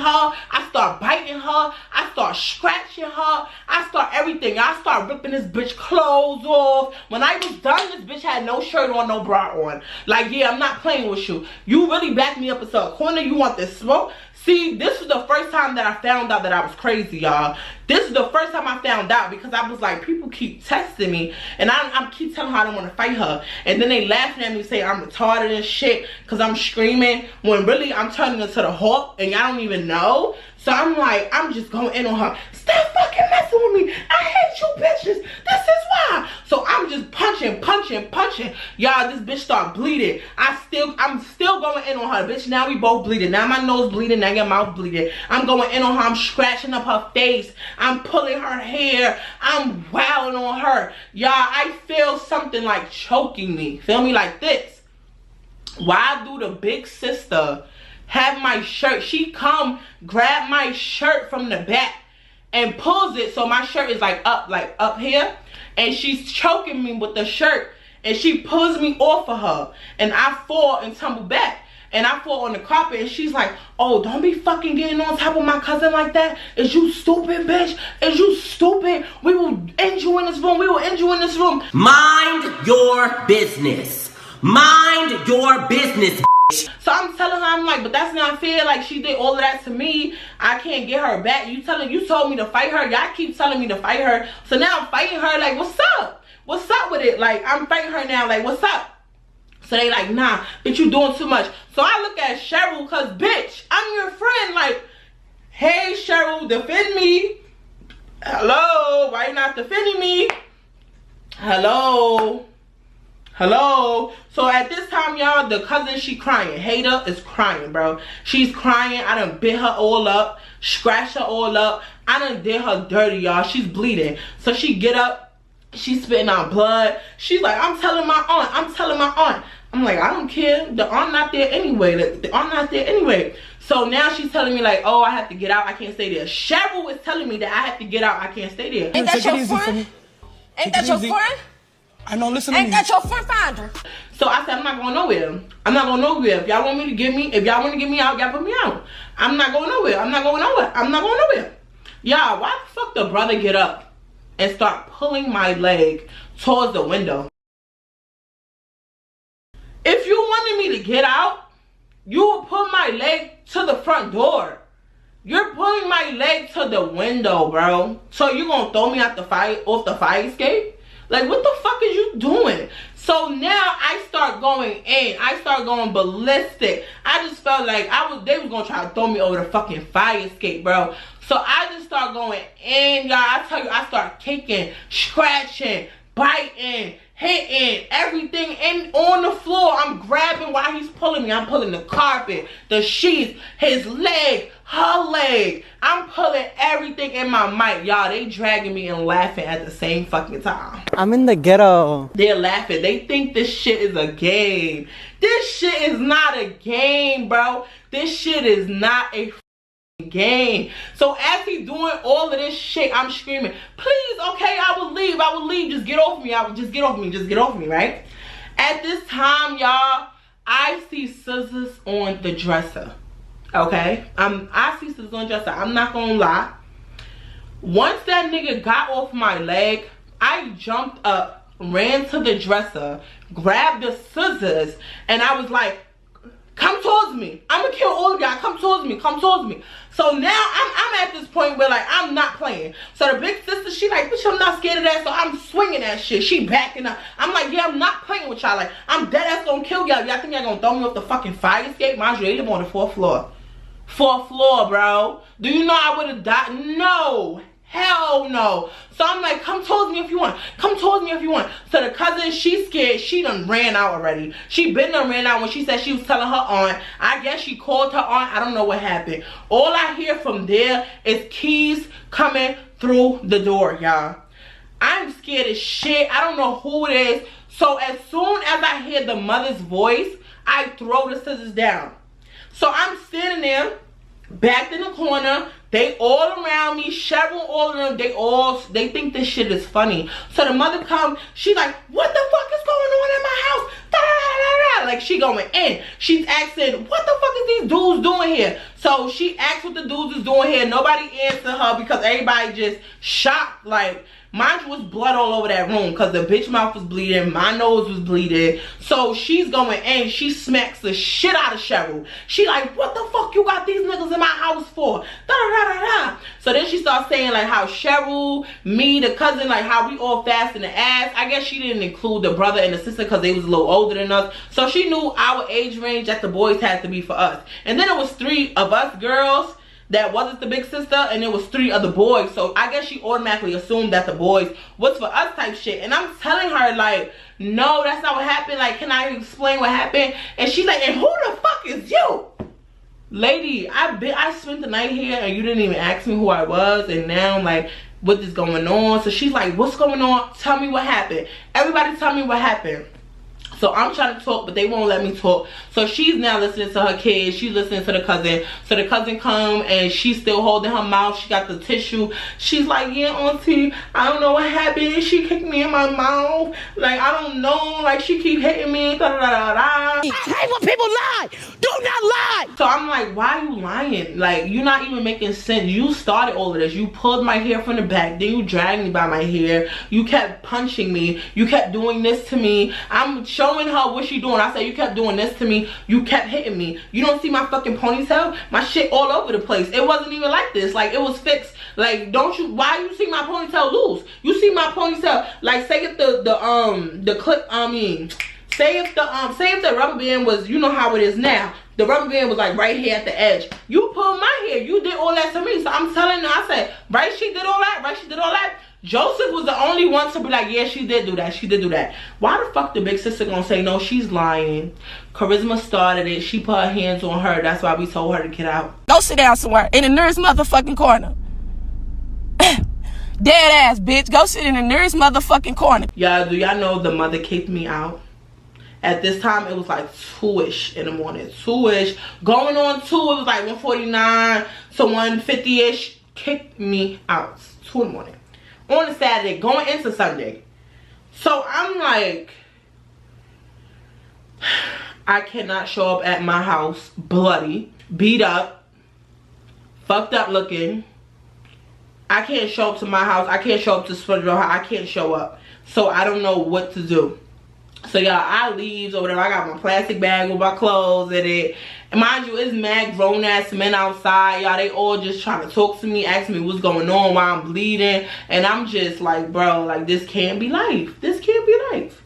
I start biting her. I start scratching her. I start everything. I start ripping this bitch clothes off. When I was done, this bitch had no shirt on, no bra on. Like, yeah, I'm not playing with you. You really backed me up into a corner. You want this smoke? See, this is the first time that I found out that I was crazy, y'all. This is the first time I found out because I was like, people keep testing me and I keep telling her I don't want to fight her. And then they laughing at me saying I'm retarded and shit because I'm screaming when really I'm turning into the Hulk and y'all don't even know. So I'm like, I'm just going in on her. Stop fucking messing with me. I hate you bitches. This is why. So I'm just punching. Y'all, this bitch start bleeding. I'm still going in on her. Bitch, now we both bleeding. Now my nose bleeding. Now your mouth bleeding. I'm going in on her. I'm scratching up her face. I'm pulling her hair. I'm wailing on her. Y'all, I feel something like choking me. Feel me? Like this. Why do the big sister have my shirt? She come grab my shirt from the back and pulls it so my shirt is like up here, and she's choking me with the shirt and she pulls me off of her and I fall and tumble back and I fall on the carpet and she's like, oh, don't be fucking getting on top of my cousin like that. Is you stupid, bitch? Is you stupid? We will end you in this room. We will end you in this room. Mind your business. Mind your business. So I'm telling her, I'm like, but that's not fair. Like, she did all of that to me. I can't get her back. You told me to fight her. Y'all keep telling me to fight her. So now I'm fighting her. Like, what's up? What's up with it? Like, I'm fighting her now. Like, what's up? So they like, nah, bitch, you doing too much. So I look at Cheryl, because, bitch, I'm your friend. Like, hey, Cheryl, defend me. Hello? Why you not defending me? Hello? So at this time, y'all, the cousin, she crying. Hater is crying, bro. She's crying. I done bit her all up, scratched her all up. I done did her dirty, y'all. She's bleeding. So she get up, she's spitting out blood. She's like, I'm telling my aunt. I'm like, I don't care. The aunt not there anyway. The aunt not there anyway. So now she's telling me like, oh, I have to get out. I can't stay there. Cheryl is telling me that I have to get out. I can't stay there. Ain't that your friend? Ain't that your friend? I know, listen to me. Ain't that your friend finder? So I said, I'm not going nowhere. I'm not going nowhere. If y'all want me to get me, if y'all want to get me out, y'all put me out. I'm not going nowhere. I'm not going nowhere. I'm not going nowhere. Y'all, why the fuck the brother get up and start pulling my leg towards the window? If you wanted me to get out, you would pull my leg to the front door. You're pulling my leg to the window, bro. So you gonna throw me off the fire escape? Like, what the fuck is you doing? So now I start going in. I start going ballistic. I just felt like they was gonna try to throw me over the fucking fire escape, bro. So I just start going in, y'all. I tell you, I start kicking, scratching, biting, hitting, everything in on the floor. I'm grabbing while he's pulling me. I'm pulling the carpet, the sheets, his leg, her leg. I'm pulling everything in my mic. Y'all, they dragging me and laughing at the same fucking time. I'm in the ghetto. They're laughing. They think this shit is a game. This shit is not a game, bro. This shit is not a game. So as he's doing all of this shit, I'm screaming, please, okay, I will leave, just get off me, just get off me, right? At this time, y'all, I see scissors on the dresser. Okay, I see scissors on the dresser. I'm not gonna lie. Once that nigga got off my leg, I jumped up, ran to the dresser, grabbed the scissors, and I was like, come towards me. I'm gonna kill all of y'all. Come towards me. So now I'm at this point where like I'm not playing. So the big sister, she like, bitch, I'm not scared of that. So I'm swinging that shit. She backing up. I'm like, yeah, I'm not playing with y'all. Like, I'm dead ass gonna kill y'all. Y'all think y'all gonna throw me off the fucking fire escape? Mind you, they live on the 4th floor. for a floor, bro. Do you know I would have died? No. Hell no. So I'm like, come towards me if you want. Come towards me if you want. So the cousin, she's scared. She done ran out already. She been done ran out when she said she was telling her aunt. I guess she called her aunt. I don't know what happened. All I hear from there is keys coming through the door, y'all. I'm scared as shit. I don't know who it is. So as soon as I hear the mother's voice, I throw the scissors down. So I'm standing there, backed in the corner. They all around me, Cheryl, all of them, they think this shit is funny. So the mother comes, she's like, what the fuck is going on in my house? Da, da, da, da. Like, she going in. She's asking, what the fuck is these dudes doing here? So she asked what the dudes is doing here. Nobody answered her because everybody just shocked. Like, mind you, was blood all over that room because the bitch mouth was bleeding. My nose was bleeding. So she's going in. She smacks the shit out of Cheryl. She like, what the fuck you got these niggas in my house for? Da, da, da, da, da. So then she starts saying like how Cheryl, me, the cousin, like how we all fast in the ass. I guess she didn't include the brother and the sister because they was a little older than us. So she knew our age range that the boys had to be for us. And then it was 3 of us girls that wasn't the big sister, and it was 3 other boys. So I guess she automatically assumed that the boys was for us type shit. And I'm telling her like, no, that's not what happened. Like, can I explain what happened? And she's like, and who the fuck is you? Lady, I spent the night here and you didn't even ask me who I was, and now I'm like, what is going on? So she's like, what's going on? Tell me what happened. Everybody tell me what happened. So I'm trying to talk, but they won't let me talk. So she's now listening to her kids. She's listening to the cousin. So the cousin come and she's still holding her mouth. She got the tissue. She's like, yeah, auntie, I don't know what happened. She kicked me in my mouth. Like, I don't know. Like, she keep hitting me. Da, da, da, da. I hate when people lie. Do not lie. So I'm like, why are you lying? Like, you're not even making sense. You started all of this. You pulled my hair from the back. Then you dragged me by my hair. You kept punching me. You kept doing this to me. I'm showing her what she doing. I said, you kept doing this to me. You kept hitting me. You don't see my fucking ponytail? My shit all over the place. It wasn't even like this. Like, it was fixed. Like, don't you, why you see my ponytail loose? You see my ponytail, like, say if the clip, say if the rubber band was, you know how it is now. The rubber band was like right here at the edge. You pulled my hair. You did all that to me. So I'm telling her, I said, right, she did all that? Right, she did all that? Joseph was the only one to be like, yeah, she did do that. She did do that. Why the fuck the big sister gonna say, no, she's lying? Charisma started it. She put her hands on her. That's why we told her to get out. Go sit down somewhere in the nearest motherfucking corner. Dead ass, bitch. Go sit in the nearest motherfucking corner. Y'all, do y'all know the mother kicked me out? At this time, it was like 2-ish in the morning. 2-ish. Going on 2, it was like 1:49 to 1:50-ish. Kicked me out. 2 in the morning. On a Saturday, going into Sunday. So I'm like, I cannot show up at my house bloody, beat up, fucked up looking. I can't show up to my house. I can't show up to SpongeBob. I can't show up. So I don't know what to do. So y'all, I leaves or whatever. I got my plastic bag with my clothes in it. And mind you, it's mad grown ass men outside. Y'all, they all just trying to talk to me, ask me what's going on, why I'm bleeding. And I'm just like, bro, like, this can't be life. This can't be life.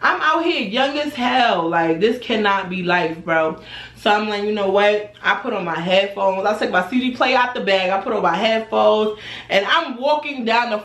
I'm out here young as hell. Like, this cannot be life, bro. So I'm like, you know what? I put on my headphones. I took my CD player out the bag. I put on my headphones. And I'm walking down the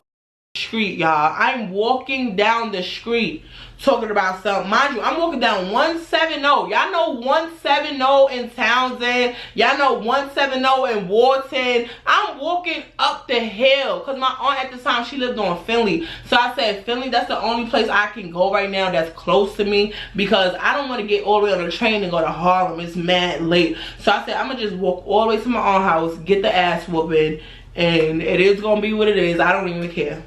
street, y'all. I'm walking down the street talking about something. Mind you, I'm walking down 170. Y'all know 170 in Townsend. Y'all know 170 in Wharton. I'm walking up the hill because my aunt at the time, she lived on Finley. So I said, Finley, that's the only place I can go right now that's close to me because I don't want to get all the way on the train and go to Harlem. It's mad late. So I said, I'm going to just walk all the way to my aunt's house, get the ass whooping, and it is going to be what it is. I don't even care.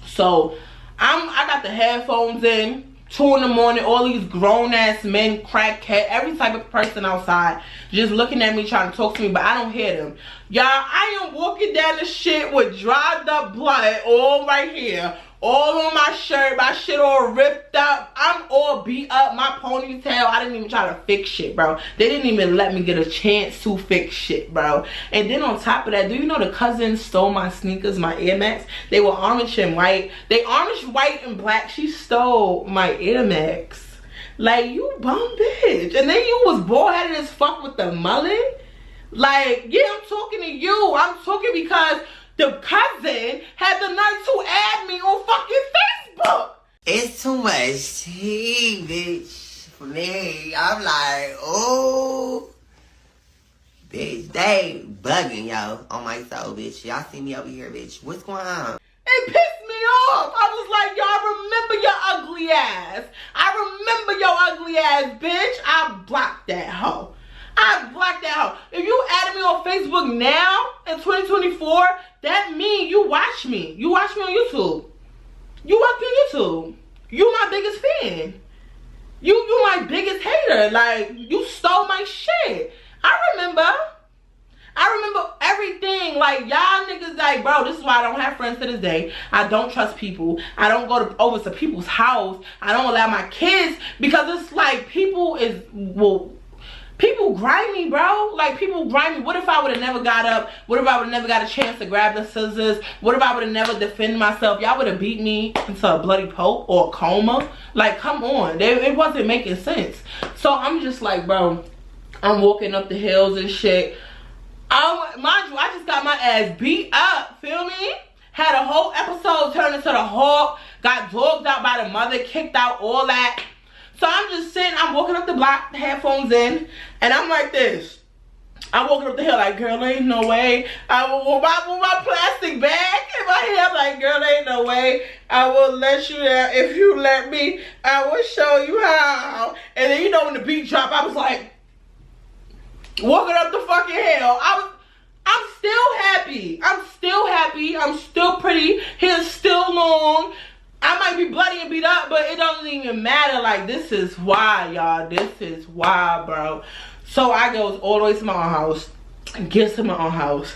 So I got the headphones in, 2 in the morning, all these grown ass men, crackhead, every type of person outside just looking at me trying to talk to me, but I don't hear them. Y'all, I am walking down the shit with dried up blood all right here, all on my shirt, my shit all ripped up, I'm all beat up, my ponytail, I didn't even try to fix shit, bro. They didn't even let me get a chance to fix shit, bro. And then on top of that, do you know the cousin stole my sneakers, my Air Max? They were orange and white. They orange, white, and black. She stole my Air Max. Like, you bum bitch. And then you was bald-headed as fuck with the mullet. Like, yeah, I'm talking to you. I'm talking because the cousin had the nerve to add me on fucking Facebook. It's too much tea, bitch. For me, I'm like, oh, bitch, they bugging, yo, on my soul, bitch. Y'all see me over here, bitch. What's going on? It pissed me off. I was like, y'all remember your ugly ass. I remember your ugly ass, bitch. I blocked that hoe. I blocked that hoe. If you added me on Facebook now in 2024, that means you watch me. You watch me on YouTube. You watch me on YouTube. You my biggest fan. You my biggest hater. Like, you stole my shit. I remember everything. Like, y'all niggas, like, bro, this is why I don't have friends to this day. I don't trust people. I don't go over to people's house. I don't allow my kids, because it's like people grimy, bro. Like, people grimy. What if I would have never got up? What if I would have never got a chance to grab the scissors? What if I would have never defended myself? Y'all would have beat me into a bloody pulp or a coma. Like, come on. It wasn't making sense. So I'm just like, bro, I'm walking up the hills and shit. Mind you, I just got my ass beat up. Feel me? Had a whole episode turned into the Hawk. Got dogged out by the mother. Kicked out, all that. So I'm just sitting, I'm walking up the block, the headphones in, and I'm like this. I'm walking up the hill like, girl, ain't no way. I will with my plastic bag in my hair, like, girl, ain't no way. I will let you down. If you let me, I will show you how. And then, you know, when the beat dropped, I was like, walking up the fucking hill. I'm still happy. I'm still happy. I'm still pretty. Hair's still long. I might be bloody and beat up, but it doesn't even matter. Like, this is why, y'all. This is why, bro. So I goes all the way to my own house. Get to my own house.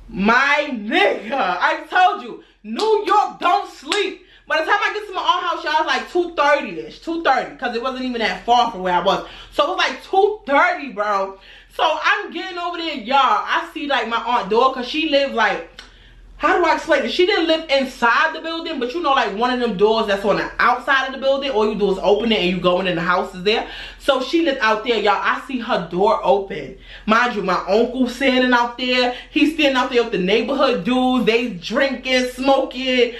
My nigga, I told you, New York don't sleep. By the time I get to my own house, y'all, it's like 2:30-ish. 2:30, because it wasn't even that far from where I was. So it was like 2:30, bro. So I'm getting over there, y'all. I see, like, my aunt door, because she lived, like, how do I explain it? She didn't live inside the building, but you know, like, one of them doors that's on the outside of the building, all you do is open it and you go in and the house is there. So she lived out there, y'all. I see her door open. Mind you, my uncle standing out there. He's standing out there with the neighborhood dudes. They drinking, smoking,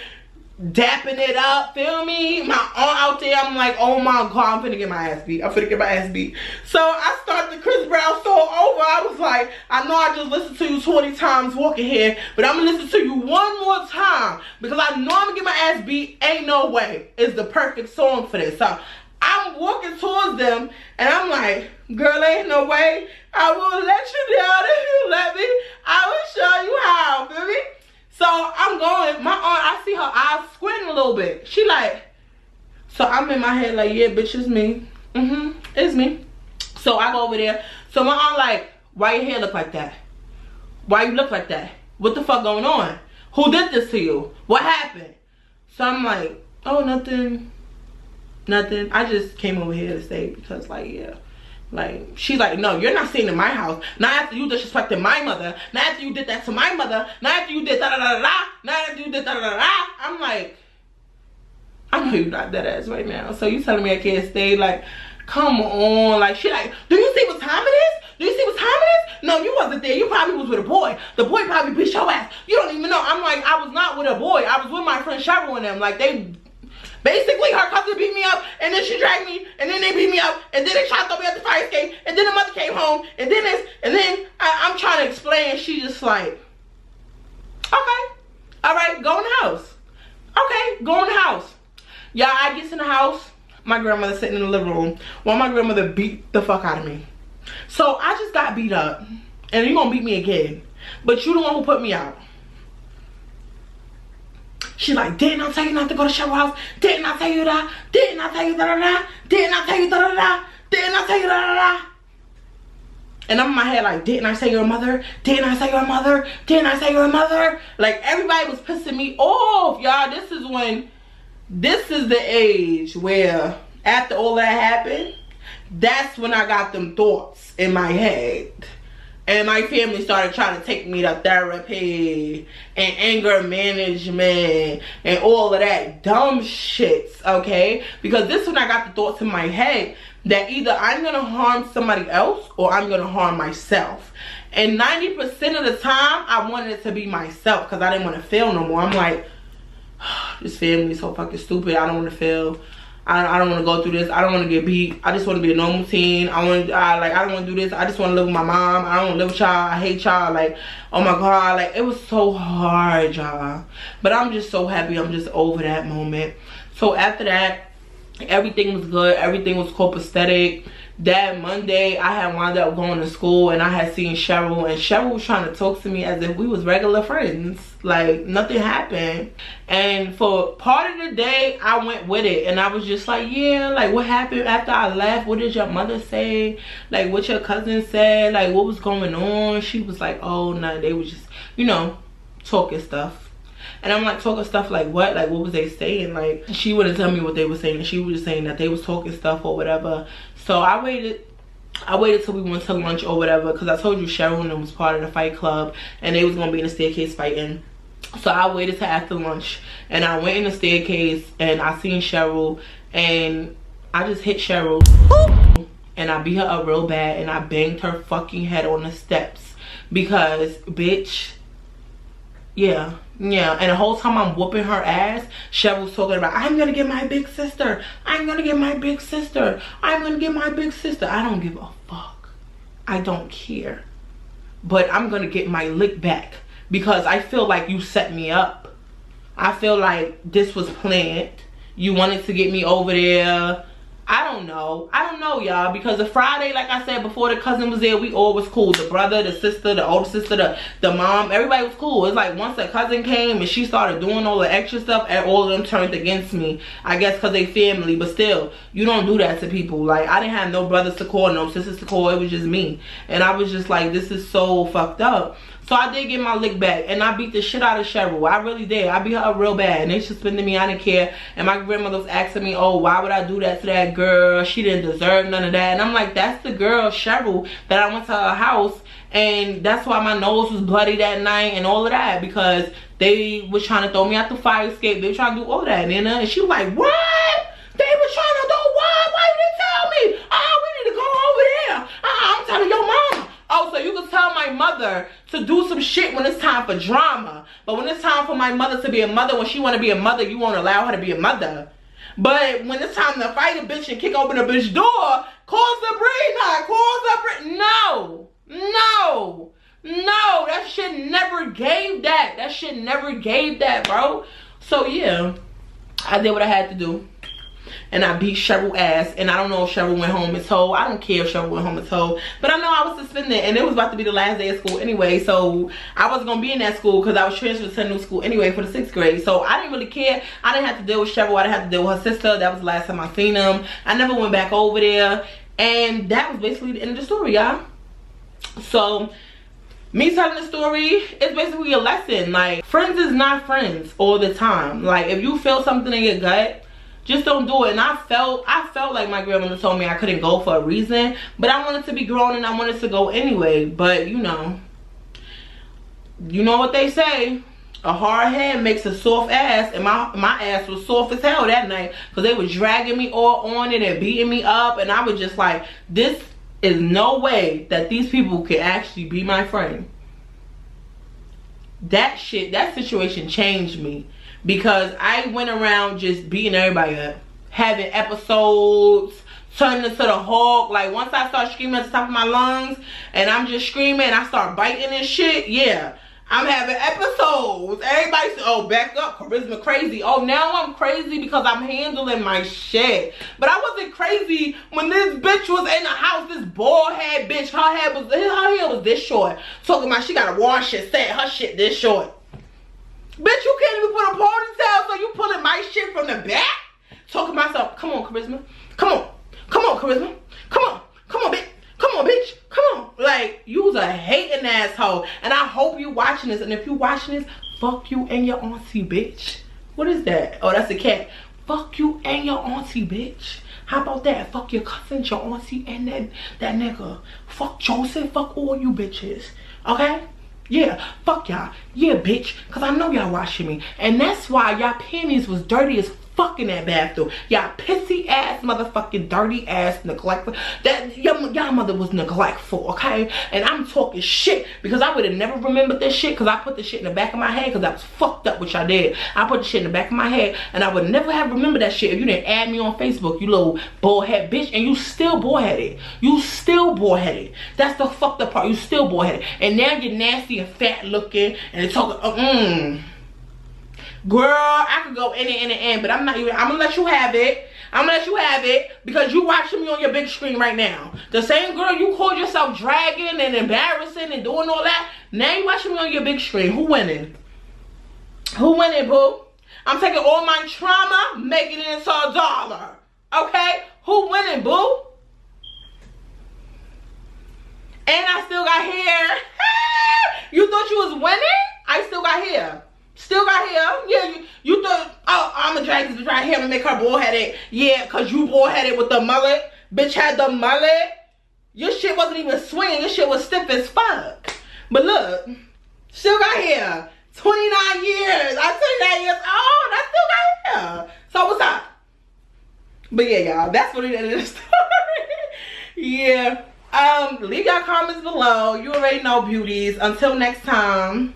dapping it up, feel me? My aunt out there, I'm like, oh my God, I'm finna get my ass beat. I'm finna get my ass beat. So I start the Chris Brown song over. I was like, I know I just listened to you 20 times walking here, but I'm gonna listen to you one more time, because I know I'm gonna get my ass beat. Ain't no way. It's the perfect song for this. So I'm walking towards them, and I'm like, girl, ain't no way. I will let you down if you let me. I will show you how, feel me? So I'm going, my aunt, I see her eyes squinting a little bit. She like, so I'm in my head like, yeah, bitch, it's me. It's me. So I go over there. So my aunt like, why your hair look like that? Why you look like that? What the fuck going on? Who did this to you? What happened? So I'm like, oh, nothing. Nothing. I just came over here to stay because, like, yeah. Like, she's like, no, you're not staying in my house. Not after you disrespected my mother. Not after you did that to my mother. Not after you did da-da-da-da-da. Not after you did da-da-da-da. I'm like, I know you're not that ass right now. So you telling me I can't stay? Like, come on. Like, she like, do you see what time it is? Do you see what time it is? No, you wasn't there. You probably was with a boy. The boy probably beat your ass. You don't even know. I'm like, I was not with a boy. I was with my friend Cheryl and them. Like, they... Basically, her cousin beat me up, and then she dragged me, and then they beat me up, and then they tried to throw me at the fire escape, and then the mother came home, and then this, and then I'm trying to explain, she just like, okay, all right, go in the house. Okay, go in the house. Y'all, I get in the house, my grandmother sitting in the living room, while my grandmother beat the fuck out of me. So I just got beat up, and you're gonna beat me again, but you the one who put me out. She like, didn't I tell you not to go to Cheryl's house? Didn't I tell you that? Didn't I tell you da-da-da? Didn't I tell you da-da-da? Didn't I tell you da-da-da? And I'm in my head like, didn't I say you're a mother? Didn't I say you're a mother? Didn't I say you're a mother? Like, everybody was pissing me off, y'all. This is the age where, after all that happened, that's when I got them thoughts in my head. And my family started trying to take me to therapy and anger management and all of that dumb shit, okay? Because this is when I got the thoughts in my head that either I'm going to harm somebody else or I'm going to harm myself. And 90% of the time, I wanted it to be myself because I didn't want to fail no more. I'm like, this family is so fucking stupid. I don't want to fail. I don't want to go through this. I don't want to get beat. I just want to be a normal teen. I don't want to do this. I just want to live with my mom. I don't want to live with y'all. I hate y'all. Like, oh my God. Like, it was so hard, y'all. But I'm just so happy. I'm just over that moment. So after that, everything was good. Everything was copacetic. That Monday, I had wound up going to school and I had seen Cheryl, and Cheryl was trying to talk to me as if we was regular friends. Like, nothing happened. And for part of the day, I went with it. And I was just like, yeah, like, what happened after I left? What did your mother say? Like, what your cousin said? Like, what was going on? She was like, oh, no, they was just, you know, talking stuff. And I'm like, talking stuff like what? Like, what was they saying? Like, she wouldn't tell me what they were saying. She was just saying that they was talking stuff or whatever. So I waited till we went to lunch or whatever, because I told you Cheryl and them was part of the fight club and they was going to be in the staircase fighting. So I waited till after lunch and I went in the staircase and I seen Cheryl and I just hit Cheryl and I beat her up real bad and I banged her fucking head on the steps because, bitch, yeah. And the whole time I'm whooping her ass, Cheryl was talking about, I'm gonna get my big sister. I'm gonna get my big sister. I'm gonna get my big sister. I don't give a fuck. I don't care. But I'm gonna get my lick back because I feel like you set me up. I feel like this was planned. You wanted to get me over there. I don't know, y'all, because the Friday, like I said before, the cousin was there, we all was cool. The brother, the sister, the older sister, the mom, everybody was cool. It's like once the cousin came and she started doing all the extra stuff, and all of them turned against me. I guess because they family, but still, you don't do that to people. Like, I didn't have no brothers to call, no sisters to call. It was just me. And I was just like, this is so fucked up. So I did get my lick back and I beat the shit out of Cheryl. I really did. I beat her up real bad and they suspended me. I didn't care. And my grandmother was asking me, oh, why would I do that to that girl? She didn't deserve none of that. And I'm like, that's the girl, Cheryl, that I went to her house. And that's why my nose was bloody that night and all of that, because they was trying to throw me out the fire escape. They were trying to do all that, Nina. And she was like, what? They were trying to do what? Why you didn't tell me? Oh, we need to go over there. I'm telling your mama. Oh, so you can tell my mother to do some shit when it's time for drama. But when it's time for my mother to be a mother, when she want to be a mother, you won't allow her to be a mother. But when it's time to fight a bitch and kick open a bitch door, call Sabrina, call Sabrina. No. That shit never gave that. That shit never gave that, bro. So, yeah, I did what I had to do. And I beat Cheryl ass. And I don't know if Cheryl went home and told. I don't care if Cheryl went home and told. But I know I was suspended. And it was about to be the last day of school anyway. So I wasn't going to be in that school because I was transferred to a new school anyway for the 6th grade. So I didn't really care. I didn't have to deal with Cheryl. I didn't have to deal with her sister. That was the last time I seen them. I never went back over there. And that was basically the end of the story, y'all. So me telling the story is basically a lesson. Like, friends is not friends all the time. Like, if you feel something in your gut, just don't do it. And I felt like my grandmother told me I couldn't go for a reason, but I wanted to be grown and I wanted to go anyway. But you know what they say, a hard head makes a soft ass, and my ass was soft as hell that night because they were dragging me all on it and beating me up, and I was just like, this is no way that these people can actually be my friend. That situation changed me. Because I went around just beating everybody up. Having episodes, turning into the Hulk. Like, once I start screaming at the top of my lungs, and I'm just screaming, and I start biting and shit, yeah. I'm having episodes. Everybody said, oh, back up, Charisma crazy. Oh, now I'm crazy because I'm handling my shit. But I wasn't crazy when this bitch was in the house, this bald head bitch. Her hair was this short. Talking about she gotta wash it, set her shit this short. Bitch, you can't even put a ponytail, so you pulling my shit from the back? Talking about myself. Come on, Charisma. Come on, Charisma. Come on, bitch. Come on, bitch. Come on. Like, you's a hating asshole. And I hope you watching this. And if you watching this, fuck you and your auntie, bitch. What is that? Oh, that's a cat. Fuck you and your auntie, bitch. How about that? Fuck your cousin, your auntie, and that nigga. Fuck Joseph. Fuck all you bitches. Okay? Yeah, fuck y'all. Yeah, bitch. Because I know y'all watching me. And that's why y'all panties was dirty as fuck in that bathroom. Y'all pissy ass, motherfucking dirty ass, neglectful. That y'all mother was neglectful, okay? And I'm talking shit because I would have never remembered this shit because I put the shit in the back of my head because I was fucked up, which I did. I put the shit in the back of my head and I would never have remembered that shit if you didn't add me on Facebook, you little bullhead bitch. And you still bullheaded. You still bullheaded. That's the fucked up part. You still bullheaded. And now you're nasty and fat looking and talking, girl, I could go in, but I'm not even. I'm gonna let you have it. I'm gonna let you have it because you watching me on your big screen right now. The same girl you called yourself dragging and embarrassing and doing all that. Now you watching me on your big screen. Who winning? Who winning, boo? I'm taking all my trauma, making it into $1. Okay? Who winning, boo? And I still got hair. You thought you was winning? I still got hair. Still got hair. Yeah, you thought, oh, I'm gonna drag this bitch right here and make her bullheaded. Yeah, cause you bullheaded with the mullet. Bitch had the mullet. Your shit wasn't even swinging. Your shit was stiff as fuck. But look, still got hair. 29 years. I'm 29 years old. I still got hair. So what's up? But yeah, y'all, that's what it is. The story. Yeah. Leave y'all comments below. You already know, beauties. Until next time.